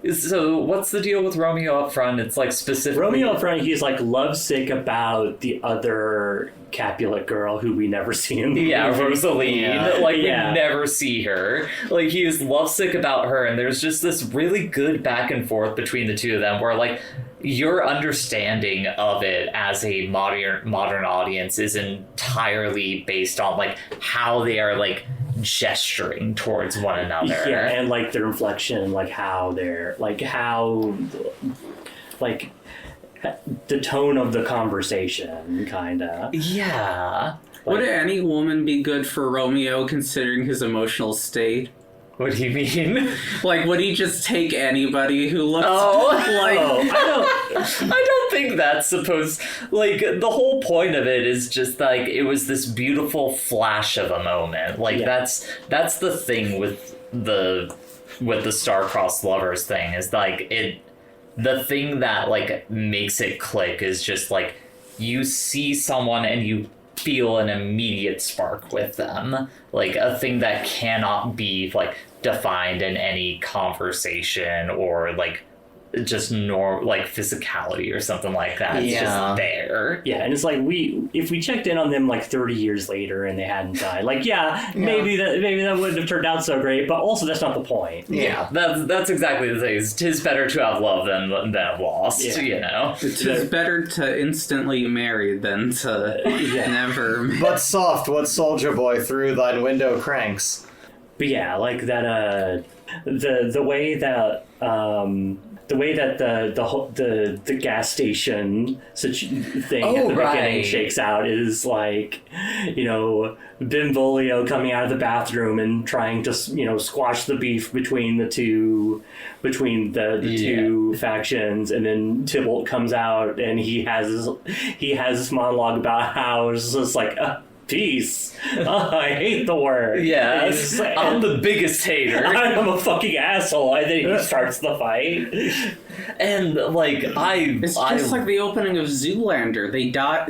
So what's the deal with Romeo up front? It's like specifically Romeo up front, he's like lovesick about the other Capulet girl who we never see in the movie. Rosaline. Yeah. Like, Yeah. we never see her. Like, he is lovesick about her, and there's just this really good back and forth between the two of them where, like, your understanding of it as a modern audience is entirely based on, like, how they are, like, gesturing towards one another. Yeah, and like their inflection, like how they're like how like the tone of the conversation, kinda. Yeah. Would any woman be good for Romeo considering his emotional state? What do you mean? Like, would he just take anybody who looks like... I don't think that's supposed... Like, the whole point of it is just, like, it was this beautiful flash of a moment. Like, that's the thing with the star-crossed lovers thing, is, like, the thing that, like, makes it click is just, like, you see someone and you feel an immediate spark with them. Like, a thing that cannot be, like, defined in any conversation or, like, just like physicality or something like that. It's just there. Yeah, and it's like if we checked in on them like 30 years later and they hadn't died, like maybe that wouldn't have turned out so great, but also that's not the point. Yeah, that's exactly the thing. Tis better to have loved than have lost. You know, it's better to instantly marry than to never. But soft, what soldier boy through thine window cranks? But yeah, like that. The way that the gas station thing at the beginning shakes out is like, you know, Benvolio coming out of the bathroom and trying to, you know, squash the beef between the two factions, and then Tybalt comes out and he has this monologue about how it's just like. Peace. I hate the word. Yeah, like, I'm the biggest hater. I'm a fucking asshole. And then he starts the fight. And, like, It's just like the opening of Zoolander. They die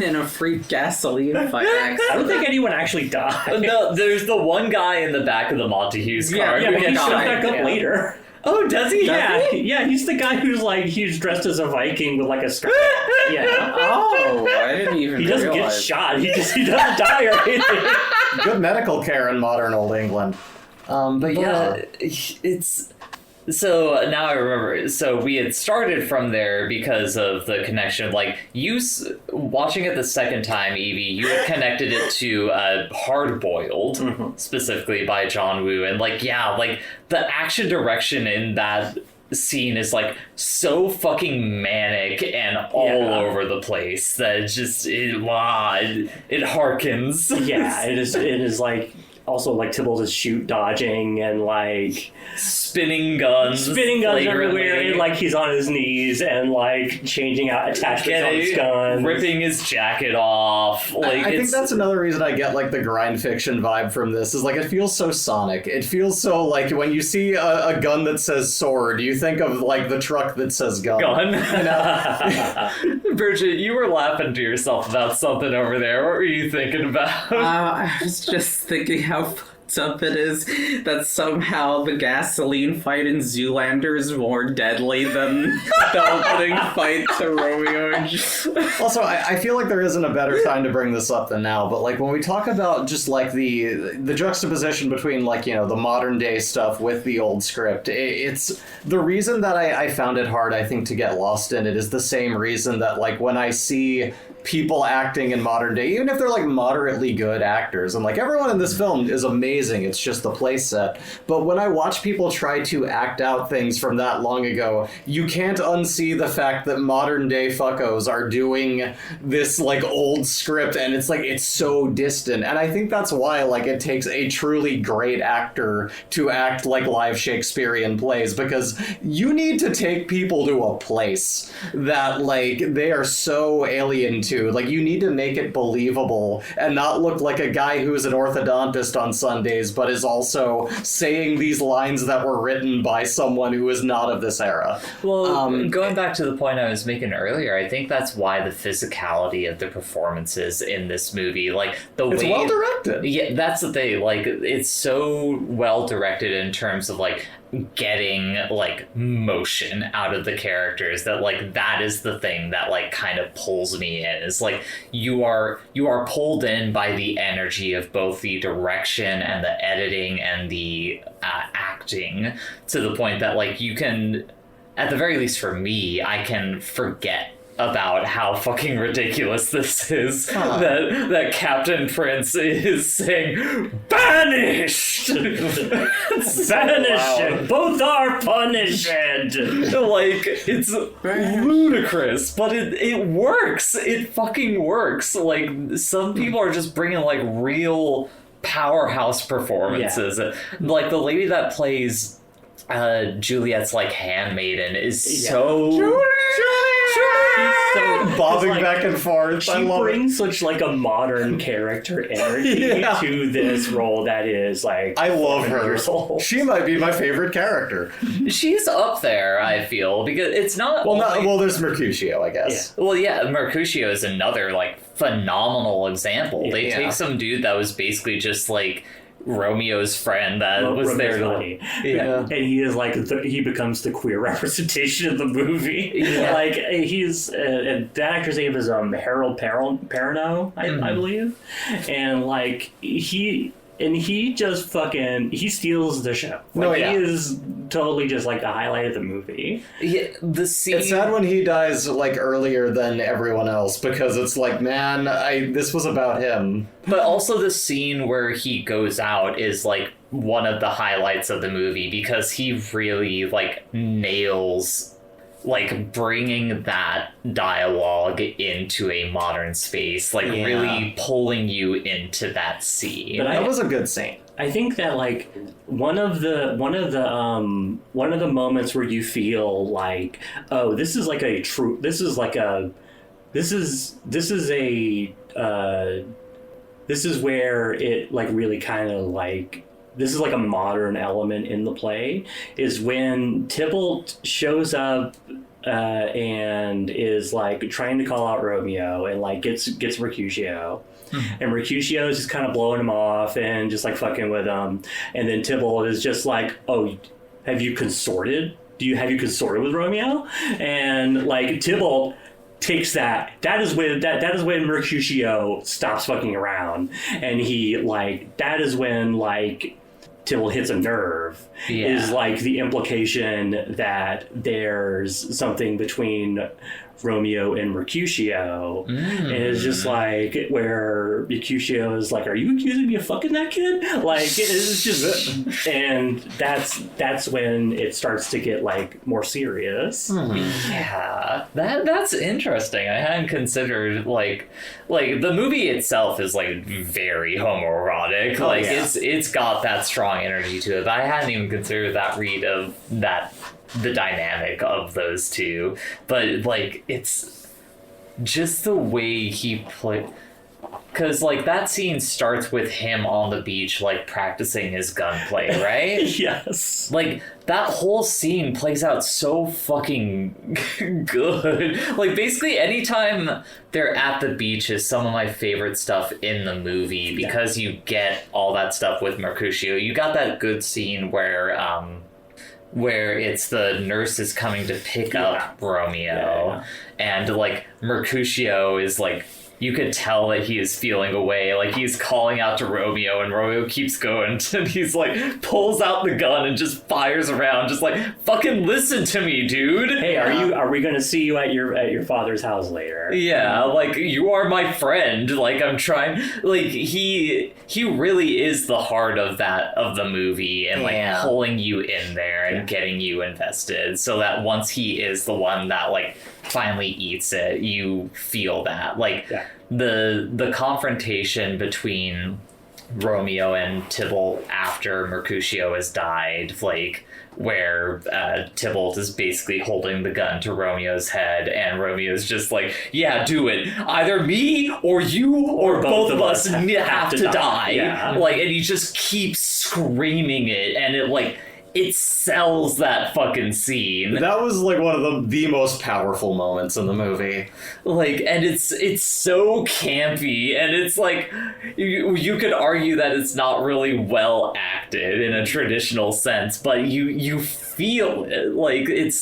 in a freak gasoline fight accident. I don't think anyone actually died. No, there's the one guy in the back of the Montague's car. Yeah, but he shows back up Yeah. later. Oh, does he? Yeah, he's the guy who's dressed as a Viking with like a scarf. Yeah. Oh, I didn't even He doesn't realize. get shot. He doesn't die or anything. Good medical care in modern Old England. But yeah, it's... So now I remember. So we had started from there because of the connection. Like, watching it the second time, Evie, you had connected it to Hard Boiled, specifically by John Woo. And, like, yeah, like, the action direction in that scene is, like, so fucking manic and all over the place that it just, it harkens. Yeah, it is like... Also, like, Tybalt is shoot dodging and, like... Spinning guns everywhere, and, like, he's on his knees and, like, changing out attachments on his guns. Ripping his jacket off. Like, I think that's another reason I get, like, the grind fiction vibe from this, is, like, it feels so Sonic. It feels so, like, when you see a gun that says sword, you think of, like, the truck that says gun. You know? Bridget, you were laughing to yourself about something over there. What were you thinking about? I was just thinking how fucked up it is that somehow the gasoline fight in Zoolander is more deadly than the opening fight to Romeo and Juliet. Also, I feel like there isn't a better time to bring this up than now, but, like, when we talk about just, like, the juxtaposition between, like, you know, the modern day stuff with the old script, it's the reason that I found it hard, I think, to get lost in it is the same reason that, like, when I see people acting in modern day, even if they're, like, moderately good actors, and, like, everyone in this film is amazing, it's just the play set, but when I watch people try to act out things from that long ago, you can't unsee the fact that modern day fuckos are doing this, like, old script, and it's, like, it's so distant, and I think that's why, like, it takes a truly great actor to act like live Shakespearean plays, because you need to take people to a place that, like, they are so alien to. Like, you need to make it believable and not look like a guy who's an orthodontist on Sundays but is also saying these lines that were written by someone who is not of this era. Well, going back to the point I was making earlier, I think that's why the physicality of the performances in this movie, like, It's well directed. Yeah, that's the thing. Like, it's so well directed in terms of, like, getting like motion out of the characters, that like that is the thing that like kind of pulls me in. Is like you are pulled in by the energy of both the direction and the editing and the acting, to the point that like you can, at the very least for me, I can forget about how fucking ridiculous this is. That Captain Prince is saying banished. Banished. Both are punished. Like, it's ludicrous, but it works. It fucking works. Like, some people are just bringing like real powerhouse performances. Like the lady that plays Juliet's like handmaiden is so bobbing like, back and forth. She brings such like a modern character energy to this role that is like I love her. Years old. She might be my favorite character. She's up there, I feel, because it's not well, there's Mercutio, I guess. Well, yeah, Mercutio is another like phenomenal example. They take some dude that was basically just like Romeo's friend that was there to and he is like he becomes the queer representation of the movie. Like he's the actor's name is Harold Perrineau, I believe, and like he just fucking he steals the show. Like, he is totally just like the highlight of the movie. Yeah, the scene. It's sad when he dies like earlier than everyone else, because it's like, man, this was about him. But also the scene where he goes out is like one of the highlights of the movie, because he really like nails like bringing that dialogue into a modern space, like really pulling you into that scene. But that was a good scene. I think that like one of the moments where you feel like, oh, this is where it like really kind of like, this is like a modern element in the play, is when Tybalt shows up and is like trying to call out Romeo and like gets Mercutio. And Mercutio is just kind of blowing him off and just like fucking with him. And then Tybalt is just like, oh, have you consorted? Have you consorted with Romeo? And like Tybalt takes that. That is when Mercutio stops fucking around. And he like, that is when like Tybalt hits a nerve. Is like the implication that there's something between Romeo and Mercutio, and it's just like where Mercutio is like, "Are you accusing me of fucking that kid?" Like it's just, and that's when it starts to get like more serious. Yeah, that's interesting. I hadn't considered like the movie itself is like very homoerotic. It's got that strong energy to it, but I hadn't even considered that read of that. The dynamic of those two, but like it's just the way he played, because like that scene starts with him on the beach like practicing his gunplay, right? Yes, like that whole scene plays out so fucking good. Like basically anytime they're at the beach is some of my favorite stuff in the movie, because you get all that stuff with Mercutio. You got that good scene where it's the nurses coming to pick up Romeo, and like Mercutio is like, you could tell that he is feeling away, like he's calling out to Romeo, and Romeo keeps going, and he's like pulls out the gun and just fires around, just like, fucking listen to me, dude. Hey, are we gonna see you at your father's house later? Yeah, like you are my friend. Like I'm trying. Like he really is the heart of the movie, and like pulling you in there and getting you invested, so that once he is the one that like finally eats it, you feel that the confrontation between Romeo and Tybalt after Mercutio has died, like where Tybalt is basically holding the gun to Romeo's head, and Romeo's just like, yeah, do it, either me or you or both of us have to die. Like, and he just keeps screaming it, and it like it sells that fucking scene. That was like one of the most powerful moments in the movie. Like, and it's so campy, and it's like you could argue that it's not really well acted in a traditional sense, but you feel it. Like it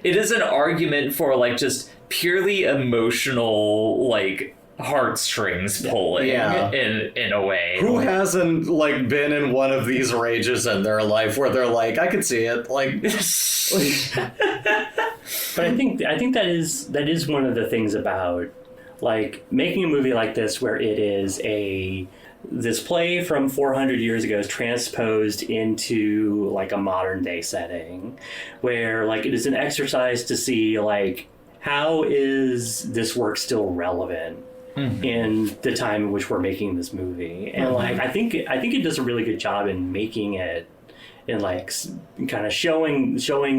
is an argument for like just purely emotional like heartstrings pulling in a way. Who hasn't like been in one of these rages in their life where they're like, I could see it, like. But I think that is one of the things about like making a movie like this, where it is this play from 400 years ago is transposed into like a modern day setting, where like it is an exercise to see like how is this work still relevant in the time in which we're making this movie. And like I think it does a really good job in making it and like kind of showing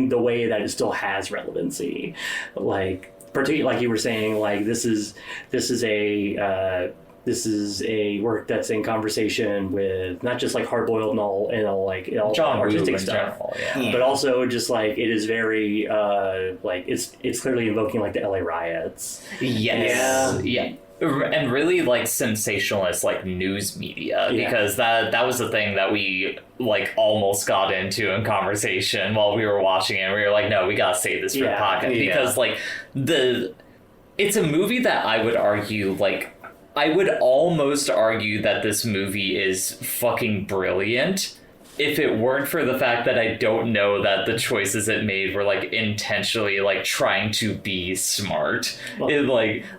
the way that it still has relevancy. Like particularly like you were saying, like this is a work that's in conversation with not just like hard-boiled and all like all John artistic Woo stuff, general, but also just like it is very like it's clearly invoking like the LA riots. Yes. Yeah. And really like sensationalist like news media, because that was the thing that we like almost got into in conversation while we were watching it. We were like, no, we gotta save this for the podcast, because like it's a movie that I would argue like I would almost argue that this movie is fucking brilliant if it weren't for the fact that I don't know that the choices it made were like intentionally like trying to be smart. It,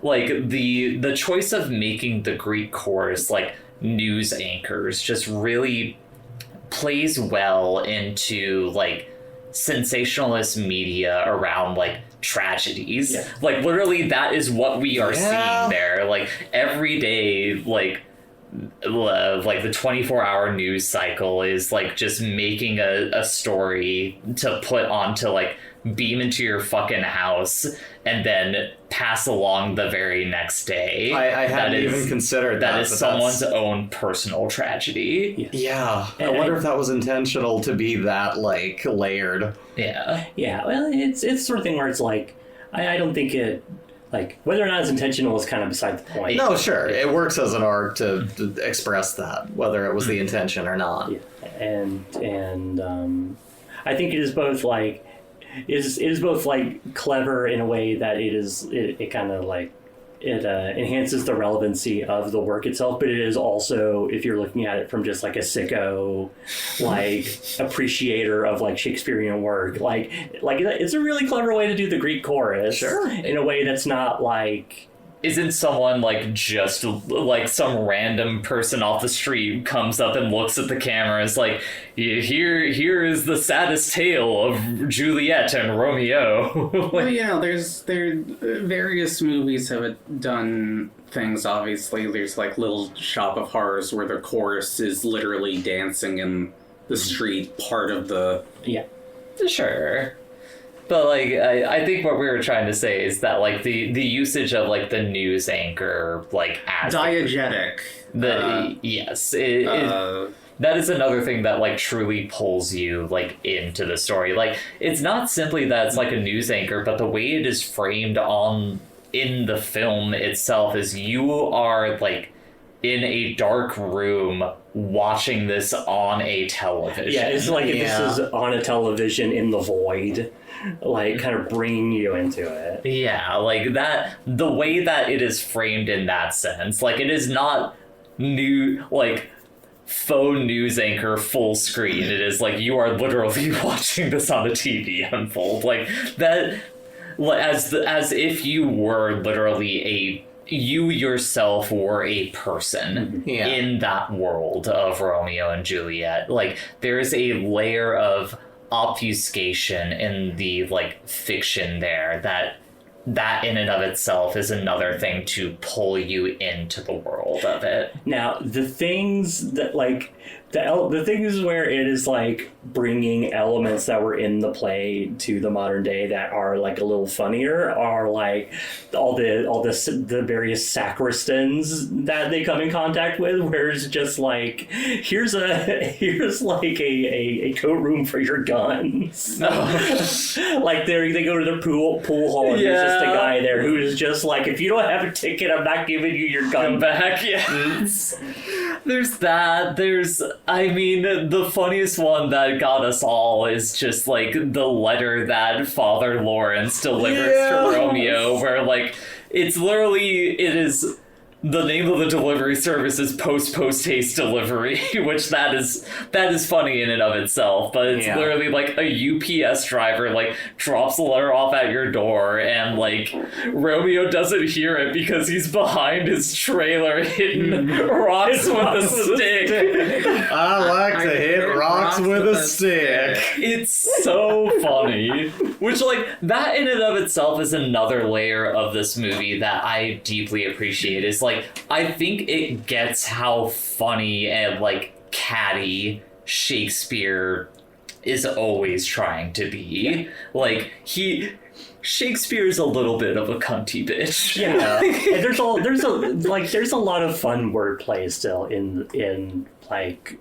like the choice of making the Greek chorus like news anchors just really plays well into like sensationalist media around like tragedies. Like literally that is what we are seeing there. Like every day, like the 24-hour news cycle is like just making a story to put onto like beam into your fucking house and then pass along the very next day. I hadn't even considered that. That is someone's own personal tragedy. Yeah. I wonder if that was intentional to be that like layered. Yeah. Yeah. Well, it's the sort of thing where it's like I don't think it. Like, whether or not it's intentional is kind of beside the point. No, sure. It works as an art to express that, whether it was the intention or not. Yeah. And I think it is both like it is both like clever in a way that it kind of like it enhances the relevancy of the work itself, but it is also, if you're looking at it from just like a sicko like appreciator of like Shakespearean work, like it's a really clever way to do the Greek chorus, in a way that's not like isn't someone like just like some random person off the street comes up and looks at the camera, is like, here is the saddest tale of Juliet and Romeo. Like, well, yeah, there various movies have done things. Obviously, there's like Little Shop of Horrors where the chorus is literally dancing in the street, part of the sure. But like, I think what we were trying to say is that like the usage of like the news anchor like as diegetic. That is another thing that like truly pulls you like into the story. Like it's not simply that it's like a news anchor, but the way it is framed in the film itself is you are like in a dark room watching this on a television. Yeah, it's like if this is on a television in the void, like kind of bringing you into it. Yeah, like that, the way that it is framed in that sense, like it is not new, like faux news anchor full screen. It is like you are literally watching this on a TV unfold, like that, as if you were literally you yourself were a person in that world of Romeo and Juliet. Like there is a layer of obfuscation in the like fiction there that that in and of itself is another thing to pull you into the world of it. Now, the things that, like, the things where it is, like, bringing elements that were in the play to the modern day that are, like, a little funnier are, like, all the various sacristans that they come in contact with, where it's just, like, here's like, a coat room for your guns. Like, they go to the pool hall, and there's just a guy there who is just like, if you don't have a ticket, I'm not giving you your gun back. Yes. There's that. I mean, the funniest one that got us all is just, like, the letter that Father Lawrence delivers to Romeo, where, like, it is... The name of the delivery service is post haste delivery, which that is funny in and of itself. But it's literally like a UPS driver like drops the letter off at your door, and like Romeo doesn't hear it because he's behind his trailer hitting rocks with a stick. I like to hit rocks with a stick. It's so funny. Which, like, that in and of itself is another layer of this movie that I deeply appreciate. Is like, I think it gets how funny and, like, catty Shakespeare is always trying to be. Like, Shakespeare's a little bit of a cunty bitch. Yeah. And there's a lot of fun wordplay still in like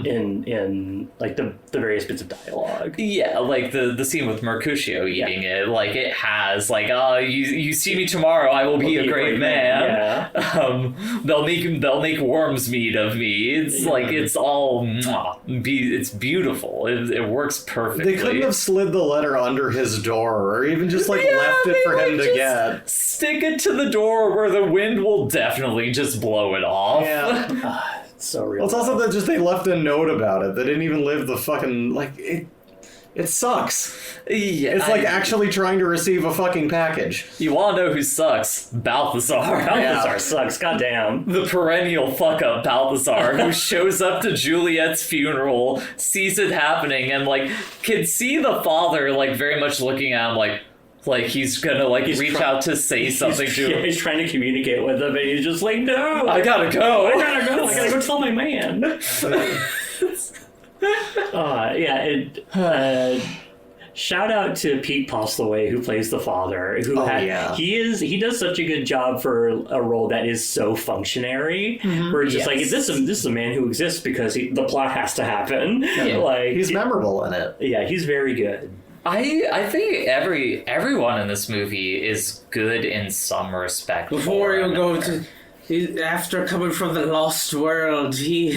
in like the various bits of dialogue. Yeah, like the scene with Mercutio eating it, like it has like, you see me tomorrow, I will be a great man. Yeah. They'll make worms meat of me. It's like, it's all it's beautiful. It works perfectly. They couldn't have slid the letter under his door, or even just like left it for him to get. Stick it to the door where the wind will definitely just blow it off. Yeah. So real. Well, it's also that just they left a note about it. They didn't even live the fucking, like, it sucks. Yeah, it's like actually trying to receive a fucking package. You wanna know who sucks? Balthazar. Balthazar sucks, goddamn. The perennial fuck-up Balthazar, who shows up to Juliet's funeral, sees it happening, and, like, can see the father, like, very much looking at him, like he's gonna, like, reach out to say something to him. Yeah, he's trying to communicate with him, and he's just like, no! I gotta go! I gotta go tell my man! Shout out to Pete Postlethwaite, who plays the father. He does such a good job for a role that is so functionary. Where it's just like, this is a man who exists because the plot has to happen. Yeah. Like, he's memorable in it. Yeah, he's very good. I think everyone in this movie is good in some respect. Before you go to... After coming from the Lost World, he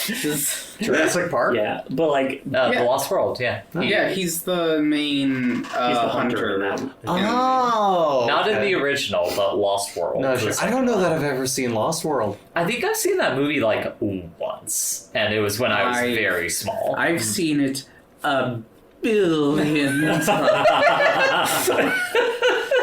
is... Jurassic Park? Yeah, but like... The Lost World, yeah. He's the main he's the hunter in that. Oh! Not in the original, but Lost World. No, sure. I don't know that I've ever seen Lost World. I think I've seen that movie, like, once. And it was when I was very small. I've seen it a billion times.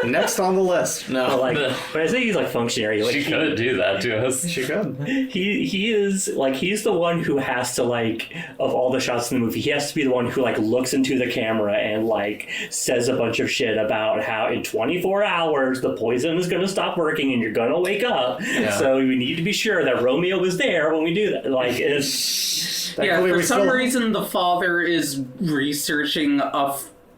Next on the list. No, but I think he's like functionary. Like, she could do that to us. She could. He is like, he's the one who has to, like, of all the shots in the movie, he has to be the one who like looks into the camera and like says a bunch of shit about how in 24 hours the poison is going to stop working and you're going to wake up. Yeah. So we need to be sure that Romeo was there when we do that. Like, it's for some reason the father is researching a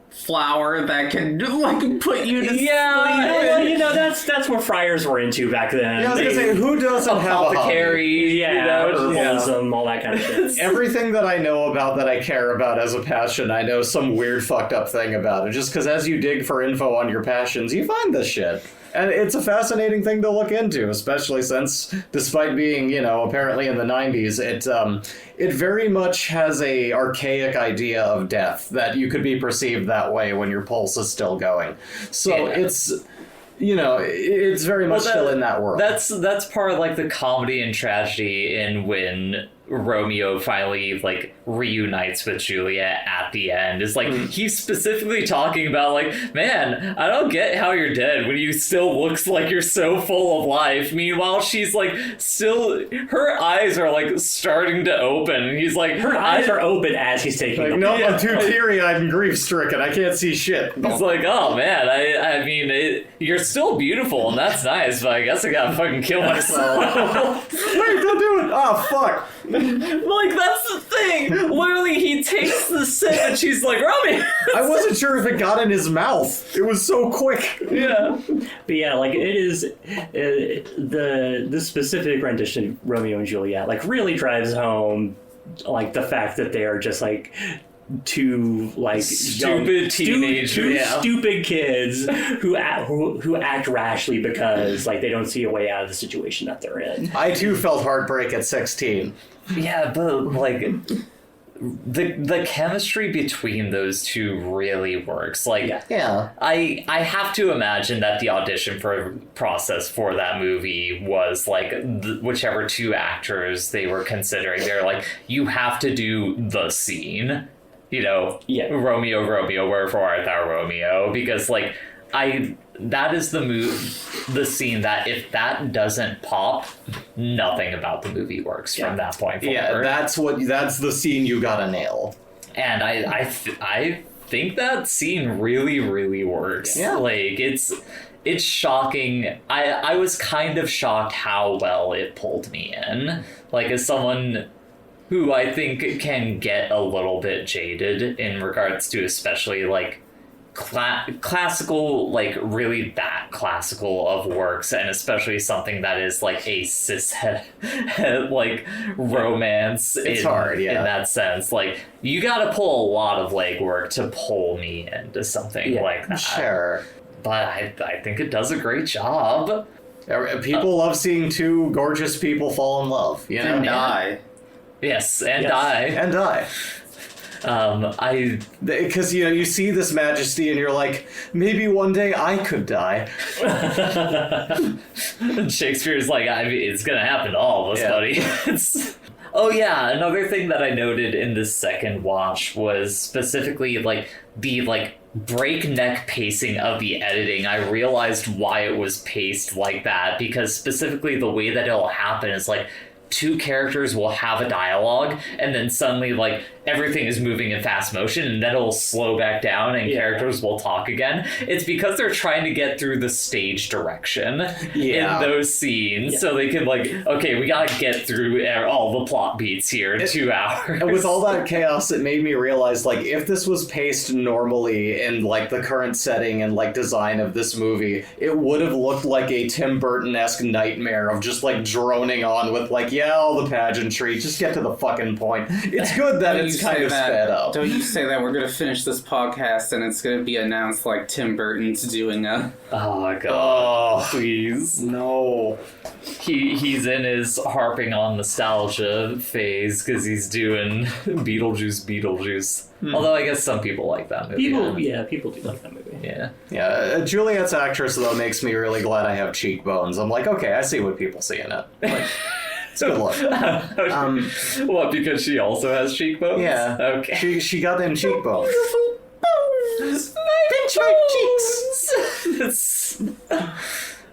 flower that can like put you to sleep. Well, you know, that's what friars were into back then. Yeah, I was gonna say, who doesn't have a hobby? Herbalism, all that kind of shit. Everything that I know about that I care about as a passion, I know some weird fucked up thing about it. Just because as you dig for info on your passions, you find this shit. And it's a fascinating thing to look into, especially since, despite being, you know, apparently in the 90s, it very much has a archaic idea of death, that you could be perceived that way when your pulse is still going. So it's, you know, it's very much still in that world. That's part of, like, the comedy and tragedy in when Romeo finally like reunites with Juliet at the end is like he's specifically talking about like, man, I don't get how you're dead when you still looks like you're so full of life. Meanwhile, she's like still, her eyes are like starting to open, and he's like, her eyes are open as he's taking them. No, I'm too teary-eyed and grief-stricken. I can't see shit. He's like, oh man, I mean, you're still beautiful, and that's nice, but I guess I gotta fucking kill myself. Wait, don't do it! Oh, fuck. Like, that's the thing. Literally, he takes the sip, and she's like, Romy. I wasn't sure if it got in his mouth. It was so quick. Yeah. But yeah, like, it is the specific rendition of Romeo and Juliet, like, really drives home, like, the fact that they are just, like, two like stupid teenagers, stupid kids who act rashly because like they don't see a way out of the situation that they're in. I too felt heartbreak at 16. Yeah, but like the chemistry between those two really works. Like, yeah. I have to imagine that the audition process for that movie was like whichever two actors they were considering. They're like, you have to do the scene. You know, Romeo, wherefore art thou, Romeo? Because, like, that is the scene that if that doesn't pop, nothing about the movie works from that point forward. Yeah, that's the scene you gotta nail. And I think that scene really, really works. Yeah. Like, it's shocking. I was kind of shocked how well it pulled me in. Like, as someone who I think can get a little bit jaded in regards to especially like classical, like really that classical of works, and especially something that is like a cishet like romance. It's hard, in that sense. Like, you gotta pull a lot of legwork to pull me into something like that. Sure. But I think it does a great job. People love seeing two gorgeous people fall in love, you know? And die. Yes, and die. And die. Because, you know, you see this majesty and you're like, maybe one day I could die. Shakespeare's like, I mean, it's gonna happen to all of us, buddy. Oh yeah, another thing that I noted in this second watch was specifically like the like breakneck pacing of the editing. I realized why it was paced like that, because specifically the way that it'll happen is like two characters will have a dialogue and then suddenly like everything is moving in fast motion and then it'll slow back down and characters will talk again. It's because they're trying to get through the stage direction in those scenes so they can like, okay, we gotta get through all the plot beats here in 2 hours. And with all that chaos, it made me realize like if this was paced normally in like the current setting and like design of this movie, it would have looked like a Tim Burton-esque nightmare of just like droning on with like, all the pageantry, just get to the fucking point. It's good that it's kind of sped up. Don't you say that we're going to finish this podcast and it's going to be announced like Tim Burton's doing a... Oh my god. Please. No. He's in his harping on nostalgia phase because he's doing Beetlejuice. Although I guess some people like that movie. People do like that movie. Yeah. Juliet's actress, though, makes me really glad I have cheekbones. I'm like, okay, I see what people see in it. Like, it's a good look. What, because she also has cheekbones? Yeah. Okay. She got them cheekbones. Pinch my cheeks!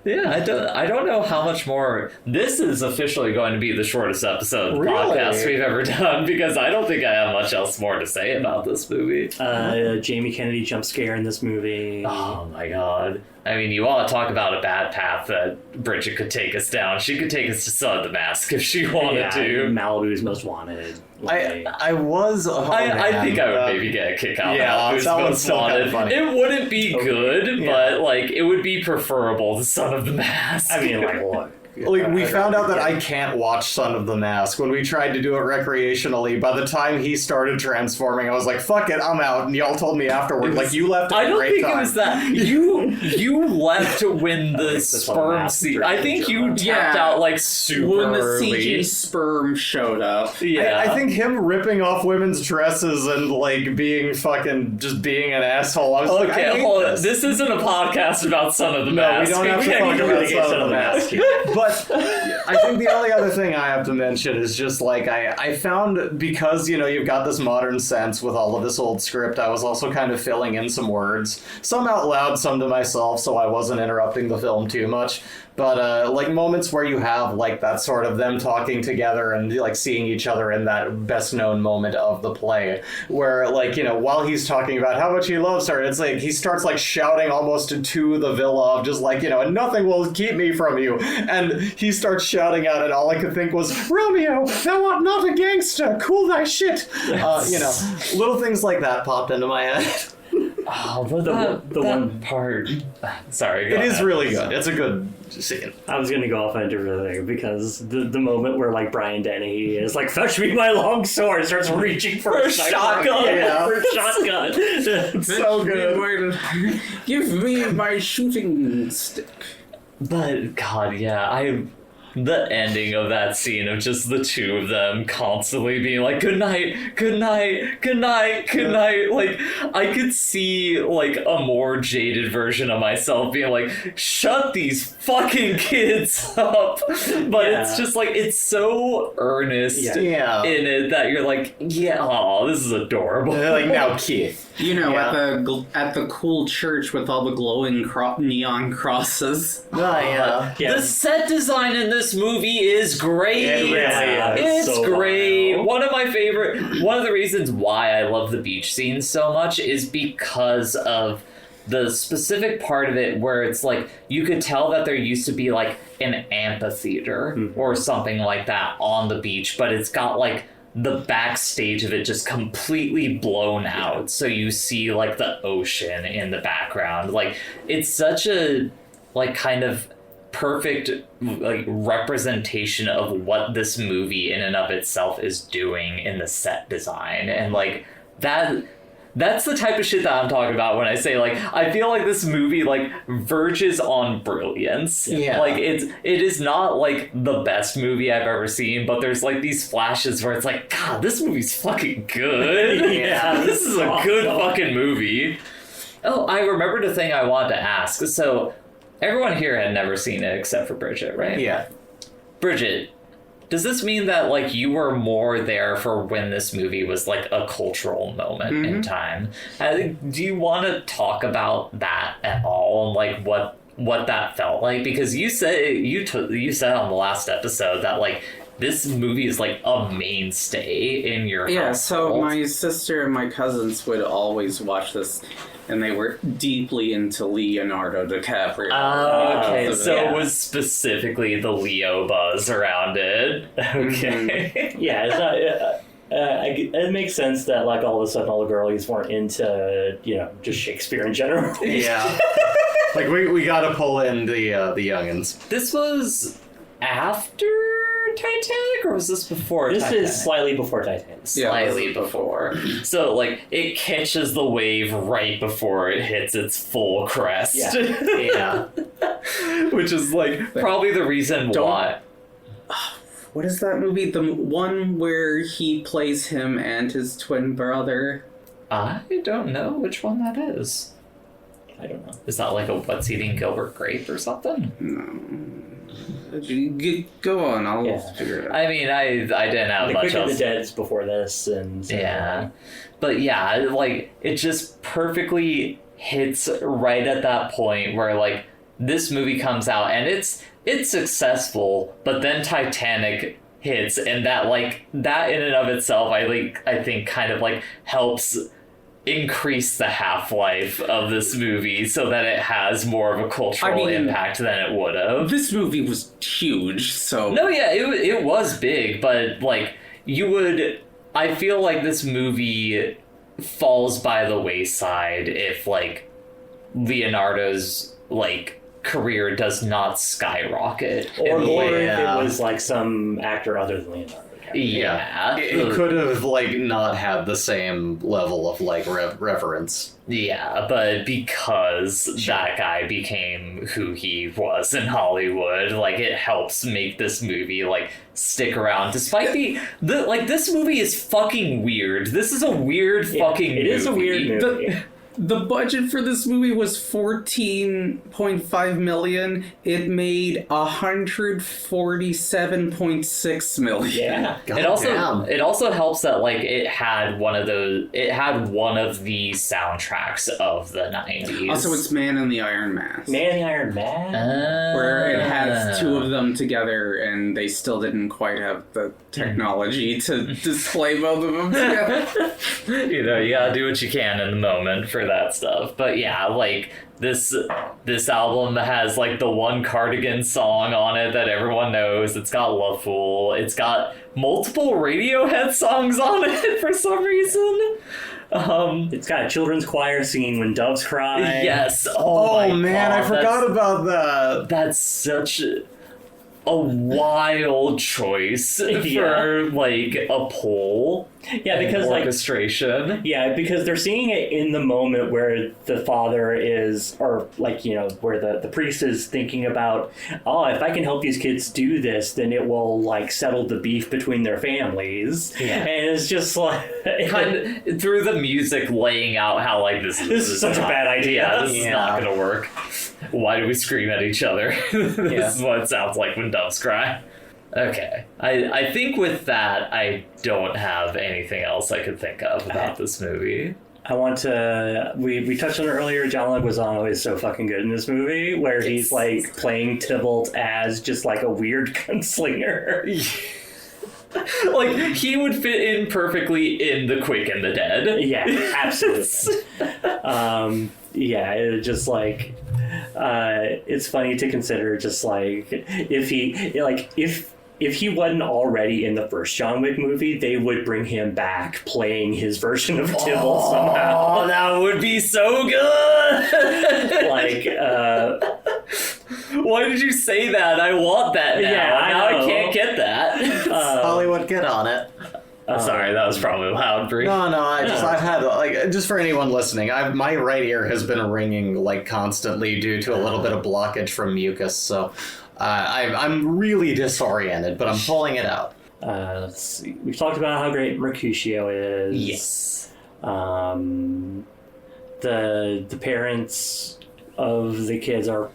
Yeah, I don't know how much more. This is officially going to be the shortest episode of the podcast we've ever done, because I don't think I have much else more to say about this movie. Jamie Kennedy jump scare in this movie. Oh my god. I mean, you want to talk about a bad path that Bridget could take us down. She could take us to Son of the Mask if she wanted to. Malibu's Most Wanted. I was. I think I would maybe get a kick out of Malibu's that one's Most still kind Wanted. of funny. It wouldn't be good, but like it would be preferable to Son of the Mask. I mean, like, look. Like, we found out that I can't watch Son of the Mask when we tried to do it recreationally. By the time he started transforming, I was like, fuck it, I'm out. And y'all told me afterward, like, you left at a great time. I don't think it was that. You left when the sperm seed. I think you tapped out, like, super when the early. CG sperm showed up. Yeah. I think him ripping off women's dresses and, like, being fucking, just being an asshole. I was like, I hate hold on. this. This isn't a podcast about Son of the Mask. No, we don't have to talk about Son of the Mask. But But I think the only other thing I have to mention is just like I found, because you've got this modern sense with all of this old script, I was also kind of filling in some words, some out loud, some to myself, so I wasn't interrupting the film too much. But like moments where you have like that sort of them talking together and like seeing each other in that best known moment of the play, where like while he's talking about how much he loves her, it's like he starts like shouting almost to the villa of just like and nothing will keep me from you, and he starts shouting out, and all I could think was, Romeo, thou art not a gangster, cool thy shit. Little things like that popped into my head. Oh, but the one part. Sorry, it is really good. It's a good scene. I was gonna go off on a different thing because the moment where like Bri and Jae is like, fetch me my long sword, starts reaching for a shotgun. For a shotgun. It's so good. Give me my shooting stick. But God, yeah, the ending of that scene of just the two of them constantly being like, good night, good night, good night, good night. Like, I could see like a more jaded version of myself being like, shut these fucking kids up. But it's just like, it's so earnest in it that you're like, yeah, aw, this is adorable. Like, now kid. At the cool church with all the glowing neon crosses. The set design in this movie is great. It really is. It's so great. One of the reasons why I love the beach scene so much is because of the specific part of it where it's like you could tell that there used to be like an amphitheater or something like that on the beach, but it's got like the backstage of it just completely blown out, so you see like the ocean in the background. Like, it's such a like kind of perfect like representation of what this movie in and of itself is doing in the set design, and like that's the type of shit that I'm talking about when I say like I feel like this movie like verges on brilliance. Like it is not like the best movie I've ever seen, but there's like these flashes where it's like, God, this movie's fucking good. This is a good fucking movie. Oh, I remembered a thing I wanted to ask. So everyone here had never seen it except for Bridget, right? Yeah. Bridget, does this mean that like you were more there for when this movie was like a cultural moment in time? Do you want to talk about that at all, and like what that felt like? Because you said on the last episode that like this movie is like a mainstay in your household. So my sister and my cousins would always watch this, and they were deeply into Leonardo DiCaprio. Okay, so it was specifically the Leo buzz around it. Okay. Yeah, it's not... it makes sense that like all of a sudden all the girlies weren't into just Shakespeare in general. Yeah. Like we gotta pull in the youngins. This was after Titanic, or was this before This Titanic? is slightly before Titanic. Slightly before. So, like, it catches the wave right before it hits its full crest. Yeah. Which is, like, probably the reason why. What is that movie? The one where he plays him and his twin brother? I don't know which one that is. I don't know. Is that like a What's Eating Gilbert Grape or something? No. Go on, I'll figure it out. I mean, I didn't have much else. The Quick and the Dead's before this, and but yeah, like it just perfectly hits right at that point where like this movie comes out and it's successful, but then Titanic hits, and that in and of itself, I think kind of like helps increase the half-life of this movie so that it has more of a cultural impact than it would have. This movie was huge, so... No, yeah, it was big, but, like, I feel like this movie falls by the wayside if, like, Leonardo's, like, career does not skyrocket. Or if it was, like, some actor other than Leonardo. Yeah. It could have, like, not had the same level of, like, reverence. Yeah, but because that guy became who he was in Hollywood, like, it helps make this movie, like, stick around. Despite like, this movie is fucking weird. This is a weird fucking movie. It is a weird movie. The budget for this movie was $14.5 million. It made $147.6 million. Yeah. It also helps that like it had one of the soundtracks of the 90s. Also, it's Man in the Iron Mask. Man in the Iron Mask? Where it has two of them together, and they still didn't quite have the technology to display both of them together. You know, you gotta do what you can in the moment for that stuff. But yeah, like this album has like the one Cardigan song on it that everyone knows. It's got Love Fool. It's got multiple Radiohead songs on it for some reason. It's got a children's choir singing When Doves Cry. Yes. Oh man, God, I forgot about that. That's such a wild choice for like a poll. Yeah, because orchestration. Like, yeah, because they're seeing it in the moment where the father is, or like, you know, where the priest is thinking about, oh, if I can help these kids do this, then it will like settle the beef between their families. Yeah. And it's just like kind of through the music laying out how like this is such a bad idea. This is not gonna work. Why do we scream at each other? This is what it sounds like when doves cry. Okay. I think with that, I don't have anything else I could think of about this movie. I want to... We touched on it earlier. John Leguizamo is so fucking good in this movie, where he's like playing Tybalt as just like a weird gunslinger. Like, he would fit in perfectly in The Quick and the Dead. Yeah, absolutely. Yeah, it just like... it's funny to consider just like if he wasn't already in the first John Wick movie, they would bring him back playing his version of Tybalt somehow. Oh, that would be so good! Like, why did you say that? I want that now. Yeah, I know. can't get that. Hollywood, get on it. Sorry, that was probably loud, Bri. No, I've had, like, just for anyone listening, my right ear has been ringing, like, constantly due to a little bit of blockage from mucus, so I'm really disoriented, but I'm pulling it out. Let's see. We've talked about how great Mercutio is. Yes. The parents of the kids are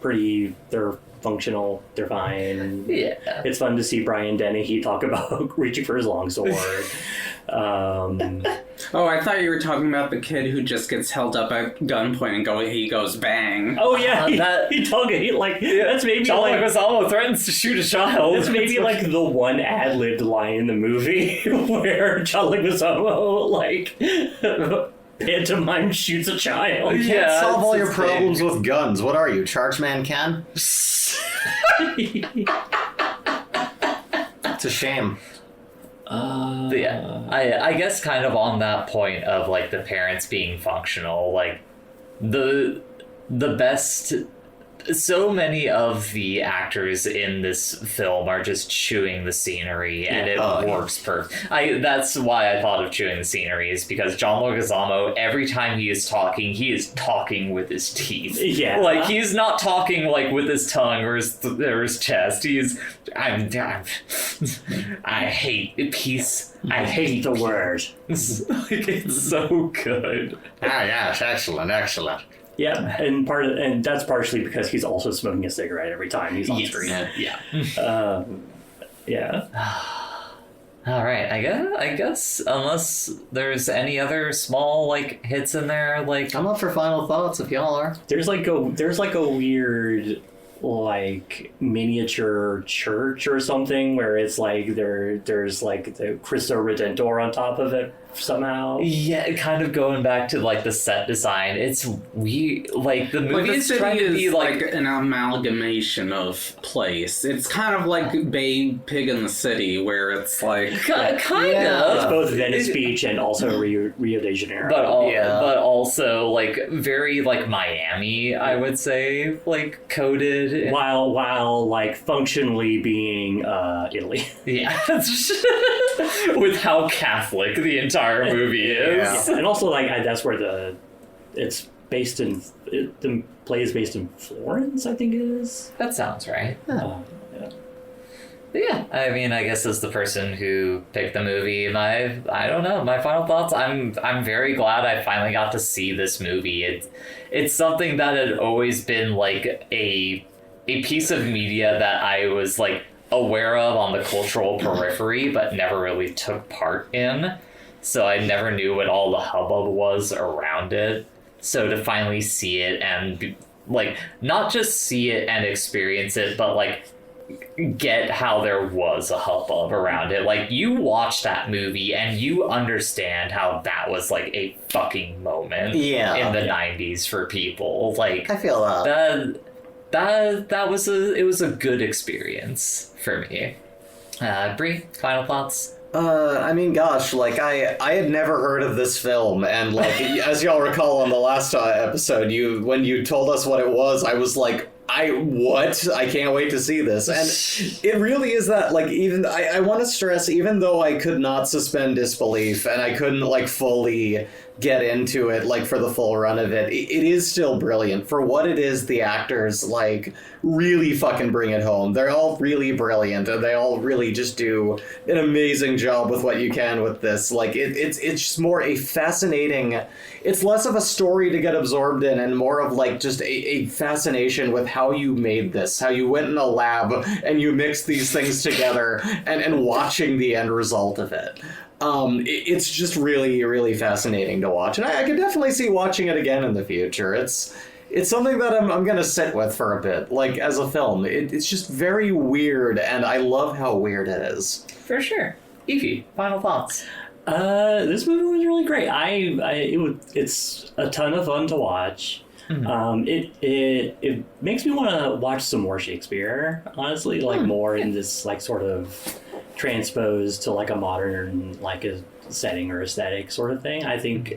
they're functional, they're fine. Yeah. It's fun to see Brian Dennehy talk about reaching for his longsword. Oh, I thought you were talking about the kid who just gets held up at gunpoint and he goes bang. Oh yeah, that's maybe John like Leguizamo threatens to shoot a child. that's maybe like the one ad-libbed line in the movie where John Leguizamo like pantomime shoots a child. You can't solve all your problems with guns. What are you, Charge Man Ken? It's a shame. But yeah, I guess kind of on that point of like the parents being functional, like the best. So many of the actors in this film are just chewing the scenery, and it works perfect. That's why I thought of chewing the scenery, is because John Leguizamo, every time he is talking with his teeth. Yeah, like he's not talking like with his tongue or his chest. I hate peace. I hate the word. Like, it's so good. Yes, excellent. Yeah, and that's partially because he's also smoking a cigarette every time he's on screen. Yeah. Yeah. All right. I guess unless there's any other small like hits in there, like I'm up for final thoughts if y'all are. There's like a weird like miniature church or something where it's like there's like the Cristo Redentor on top of it somehow. Yeah, kind of going back to like the set design. It's weird. Like the movie is trying to be like an amalgamation of place. It's kind of like Bay Pig in the City, where it's like kind of. It's both Venice Beach and also Rio de Janeiro. But also like very like Miami, I would say, like coded. While like functionally being Italy. Yeah. With how Catholic the entire movie is. Yeah. And also like that's where the play is based in Florence, I think it is. That sounds right. Yeah. Yeah, I mean, I guess as the person who picked the movie, I don't know, my final thoughts. I'm very glad I finally got to see this movie. It's something that had always been like a piece of media that I was like aware of on the cultural periphery, but never really took part in. So I never knew what all the hubbub was around it. So to finally see it and like not just see it and experience it, but like get how there was a hubbub around it. Like, you watch that movie and you understand how that was like a fucking moment in the 90s for people. Like, I feel that was a good experience for me. Bri, final thoughts? I mean, gosh, like, I had never heard of this film, and, like, as y'all recall on the last episode, when you told us what it was, I was like, what? I can't wait to see this. And it really is that, like, even, I want to stress, even though I could not suspend disbelief, and I couldn't, like, fully get into it, like, for the full run of it, it is still brilliant. For what it is, the actors, like, really fucking bring it home. They're all really brilliant, and they all really just do an amazing job with what you can with this. Like, it's just more a fascinating... It's less of a story to get absorbed in and more of, like, just a fascination with how you made this, how you went in a lab and you mixed these things together, and watching the end result of it. It's just really, really fascinating to watch. And I could definitely see watching it again in the future. It's something that I'm going to sit with for a bit, like, as a film. It's just very weird, and I love how weird it is. For sure. Evie, final thoughts? This movie was really great. It's a ton of fun to watch. Mm-hmm. It makes me want to watch some more Shakespeare, honestly, like more in this like sort of transposed to like a modern like a setting or aesthetic sort of thing. I think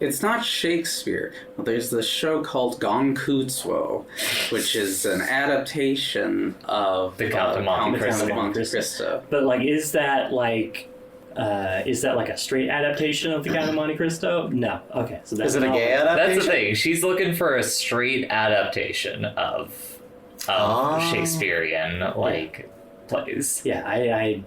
It's not Shakespeare. Well, there's this show called Gone Kutzwo, which is an adaptation of The Count of Monte Cristo. But like, is that like a straight adaptation of The Count of Monte Cristo? No. Okay. So that's is it a gay adaptation? That's the thing. She's looking for a straight adaptation of Shakespearean plays. Yeah, I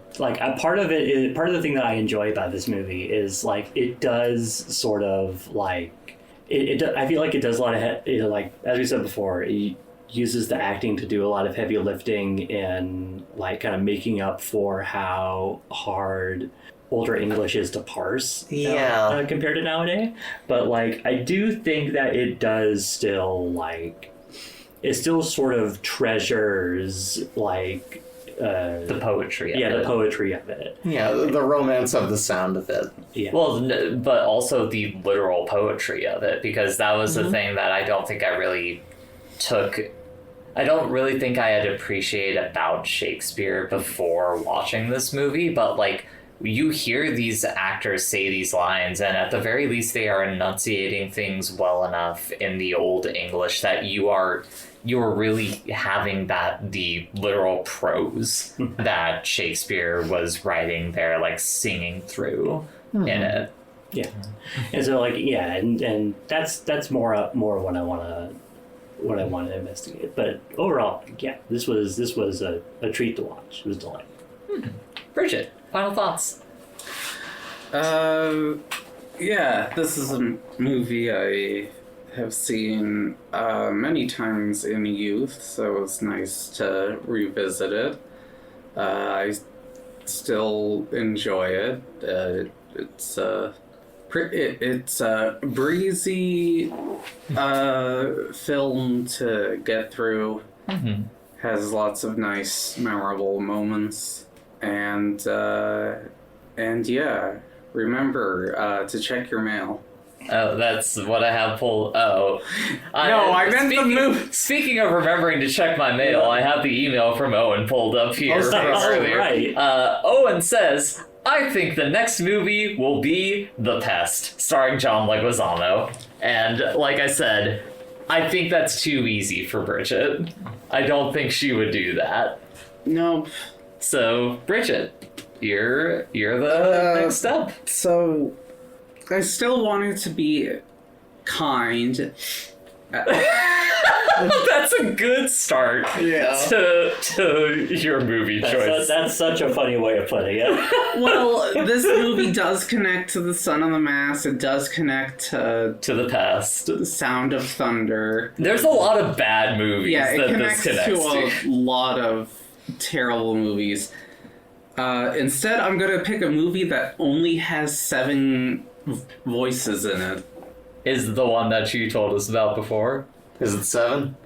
part of the thing that I enjoy about this movie is like it does sort of like I feel like it does a lot of like as we said before, it uses the acting to do a lot of heavy lifting and like kind of making up for how hard older English is to parse compared to nowadays. But like I do think that it does still like it still sort of treasures like the poetry of it. The poetry of it. Yeah, the romance of the sound of it. Yeah. Well, but also the literal poetry of it, because that was the thing that I don't think I really took... I don't really think I had appreciated about Shakespeare before watching this movie, but, like, you hear these actors say these lines, and at the very least they are enunciating things well enough in the Old English that you're really having the literal prose that Shakespeare was writing there, like singing through in it. Yeah, and so like and that's more what I want to investigate. But overall, yeah, this was a treat to watch. It was delightful. Bridget, final thoughts? Yeah, this is a movie I have seen many times in youth, so it's nice to revisit it. I still enjoy it. It's a breezy film to get through. Mm-hmm. Has lots of nice, memorable moments, and yeah, remember to check your mail. Oh, that's what I have pulled. Oh. I meant the movie. Speaking of remembering to check my mail, I have the email from Owen pulled up here from earlier. Right. Owen says, I think the next movie will be The Pest, starring John Leguizamo. And like I said, I think that's too easy for Bridget. I don't think she would do that. No. So, Bridget, you're the next up. So... I still wanted to be kind. That's a good start to your movie choice. That's such a funny way of putting it. Well, this movie does connect to The Son of the Mass. It does connect to the past. The Sound of Thunder. There's a lot of bad movies Yeah, it that connects this connects to a lot of terrible movies. Instead, I'm going to pick a movie that only has 7 voices in it. Is the one that you told us about before? Is it 7?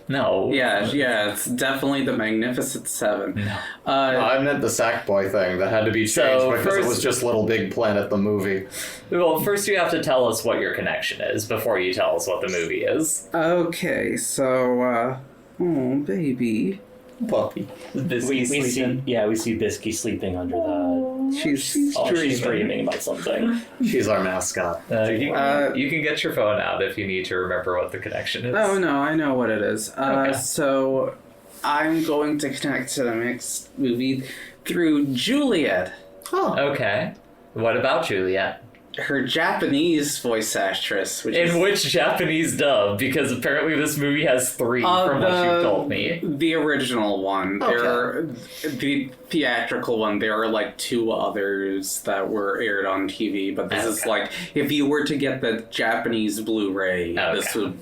No. Yeah, it's definitely the Magnificent Seven. No. No, I meant the Sackboy thing. That had to be changed because it was just Little Big Planet, the movie. Well, first you have to tell us what your connection is before you tell us what the movie is. Okay, so, oh, baby. Puppy. We see Bisky sleeping under the... She's She's dreaming about something. She's our mascot. You can get your phone out if you need to remember what the connection is. Oh, no, I know what it is. Okay. So, I'm going to connect to the mixed movie through Juliet. Oh. Okay. What about Juliet? Her Japanese voice actress. Which Japanese dub? Because apparently this movie has 3 from what you told me. The original one. Okay. The theatrical one. There are like 2 others that were aired on TV, but this is like, if you were to get the Japanese Blu-ray, this would...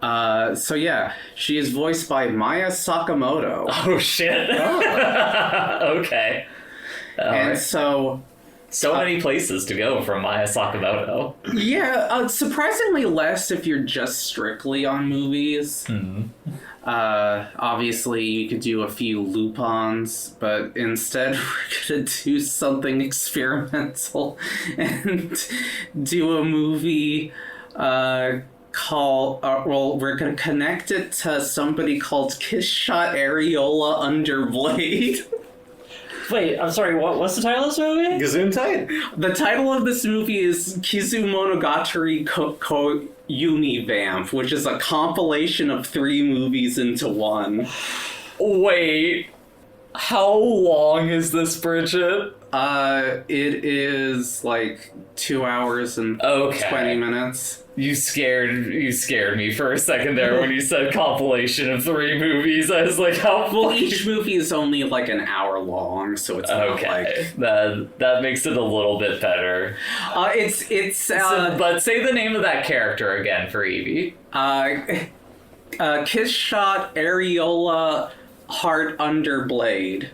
so yeah, she is voiced by Maya Sakamoto. Oh shit. Okay. And so many places to go from Maya Sakamoto. Yeah, surprisingly less if you're just strictly on movies. Mm-hmm. Obviously, you could do a few Luhrmanns, but instead we're gonna do something experimental and do a movie called... we're gonna connect it to somebody called Kiss Shot Areola Underblade. Wait, I'm sorry, what's the title of this movie? Gesundheit? The title of this movie is Kizu Monogatari Yumi Vamp, which is a compilation of 3 movies into one. Wait, how long is this, Bridget? It is like 2 hours and 20 minutes. You scared me for a second there when you said compilation of 3 movies. I was like, how Well, each movie is only like an hour long, so it's not like... That makes it a little bit better. But say the name of that character again for Evie. Kiss Shot Areola Heart Underblade.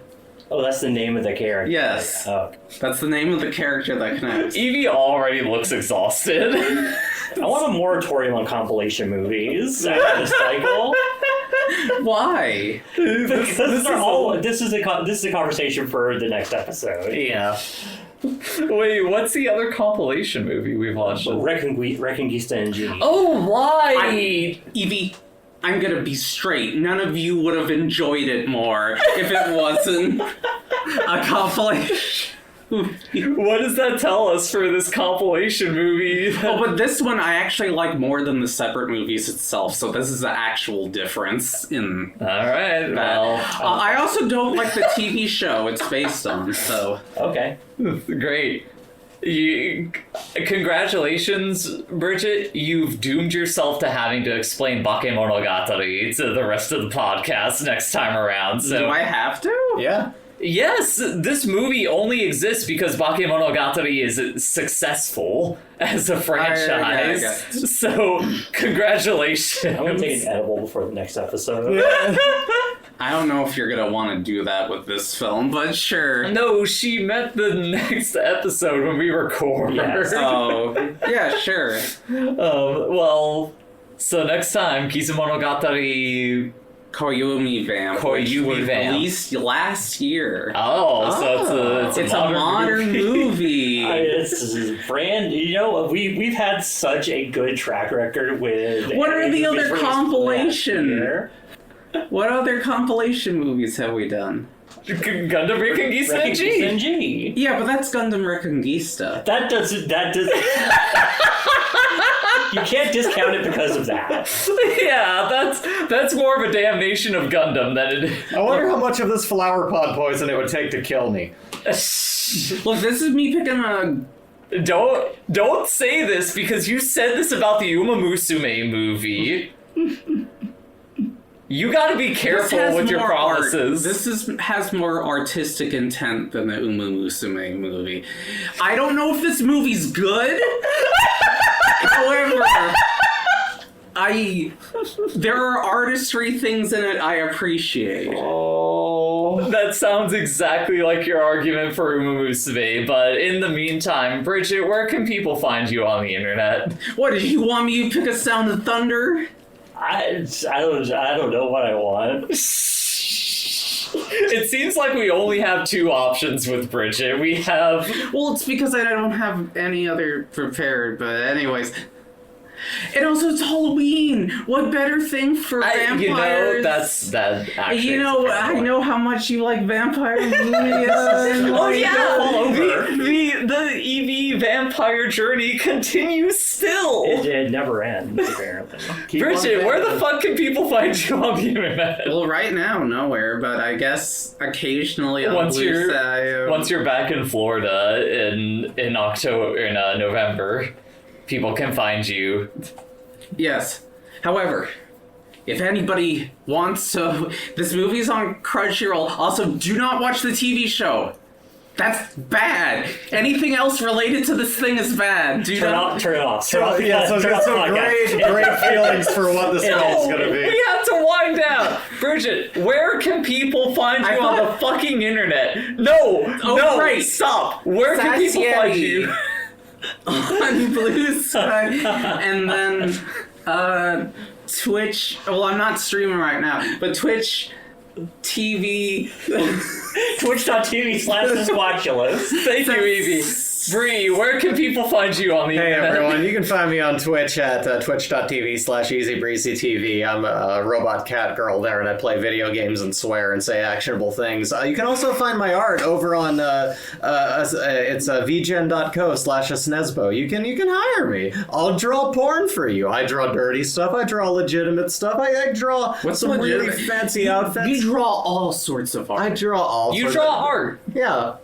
Oh, that's the name of the character. Yes. Oh. That's the name of the character that connects. Evie already looks exhausted. I want a moratorium on compilation movies after this cycle. Why? This is a conversation for the next episode. Yeah. Wait, what's the other compilation movie we've watched? Reconquista and G. Oh, right! Evie, I'm gonna be straight. None of you would have enjoyed it more if it wasn't a compilation. What does that tell us for this compilation movie? Oh, but this one I actually like more than the separate movies itself, so this is the actual difference in... Alright, well... I also don't like the TV show it's based on, so... Okay. Great. Congratulations, Bridget. You've doomed yourself to having to explain Bakemonogatari to the rest of the podcast next time around. So do I have to? Yeah. Yes, this movie only exists because Bakemonogatari is successful as a franchise. So, congratulations. I'm going to take an edible before the next episode. I don't know if you're going to want to do that with this film, but sure. No, she meant the next episode when we record. Yes. Oh, yeah, sure. Well, so next time, Kizumonogatari... Koyumi Vamp, which was released last year. Oh, so it's a modern movie. This is brand. You know, we've had such a good track record with. What are the other compilation? What other compilation movies have we done? Gundam Reconquista G. Yeah, but that's Gundam Reconquista. That does. You can't discount it because of that. Yeah, that's more of a damnation of Gundam than it. I wonder how much of this flower pod poison it would take to kill me. Look, this is me picking a... Don't say this because you said this about the Uma Musume movie. You gotta be careful with your promises. Has more artistic intent than the Uma Musume movie. I don't know if this movie's good. However, there are artistry things in it I appreciate. Oh, that sounds exactly like your argument for Uma Musume, but in the meantime, Bridget, where can people find you on the internet? What, did you want me to pick a Sound of Thunder? I don't know what I want. It seems like we only have two options with Bridget. We have... Well, it's because I don't have any other prepared, but anyways... And also, it's Halloween. What better thing for vampires? You know, that actually. You know, I know how much you like vampire movies. Oh yeah, the EV vampire journey continues still. It never ends, apparently. Bridget, where the fuck can people find you on the internet? Well, right now, nowhere. But I guess occasionally on once you're back in Florida in November. People can find you. Yes. However, if anybody wants to... This movie's on Crunchyroll. Also, do not watch the TV show. That's bad. Anything else related to this thing is bad. Turn it off. So great feelings for what this film's gonna be. We have to wind down. Bridget, where can people find you on the fucking internet? No, right. Stop. Where can people find you? On Blue Sky, and then Twitch. Well, I'm not streaming right now, but Twitch TV. Twitch.tv/Squatulous. Thank you, Evie. Bree, where can people find you on the internet? Hey everyone, you can find me on Twitch at twitch.tv/EasyBreezyTV. I'm a robot cat girl there, and I play video games and swear and say actionable things. You can also find my art over on it's vgen.co/asnesbo. You can hire me. I'll draw porn for you. I draw dirty stuff. I draw legitimate stuff. I draw some really fancy outfits. You draw all sorts of art. I draw all. You draw art. Yeah.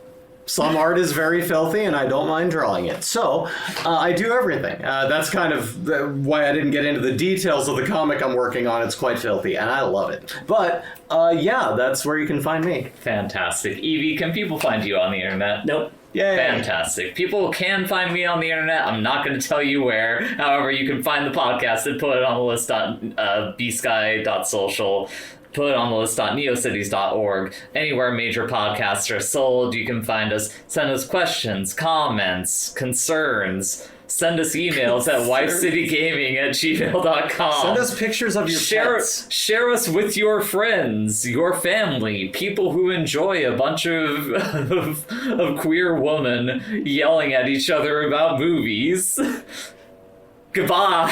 Some art is very filthy, and I don't mind drawing it. So, I do everything. That's kind of why I didn't get into the details of the comic I'm working on. It's quite filthy, and I love it. But, yeah, that's where you can find me. Fantastic. Evie, can people find you on the internet? Nope. Yay. Fantastic. People can find me on the internet. I'm not going to tell you where. However, you can find the podcast and put it on the list on bsky.social. Put it on the list.neocities.org. Anywhere major podcasts are sold, you can find us. Send us questions, comments, concerns. Send us emails at wifecitygaming@gmail.com. Send us pictures of your pets. Share us with your friends, your family, people who enjoy a bunch of queer women yelling at each other about movies. Goodbye.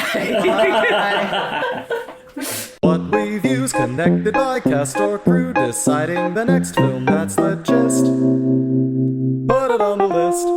What we view's connected by cast or crew, deciding the next film, that's the gist. Put it on the list.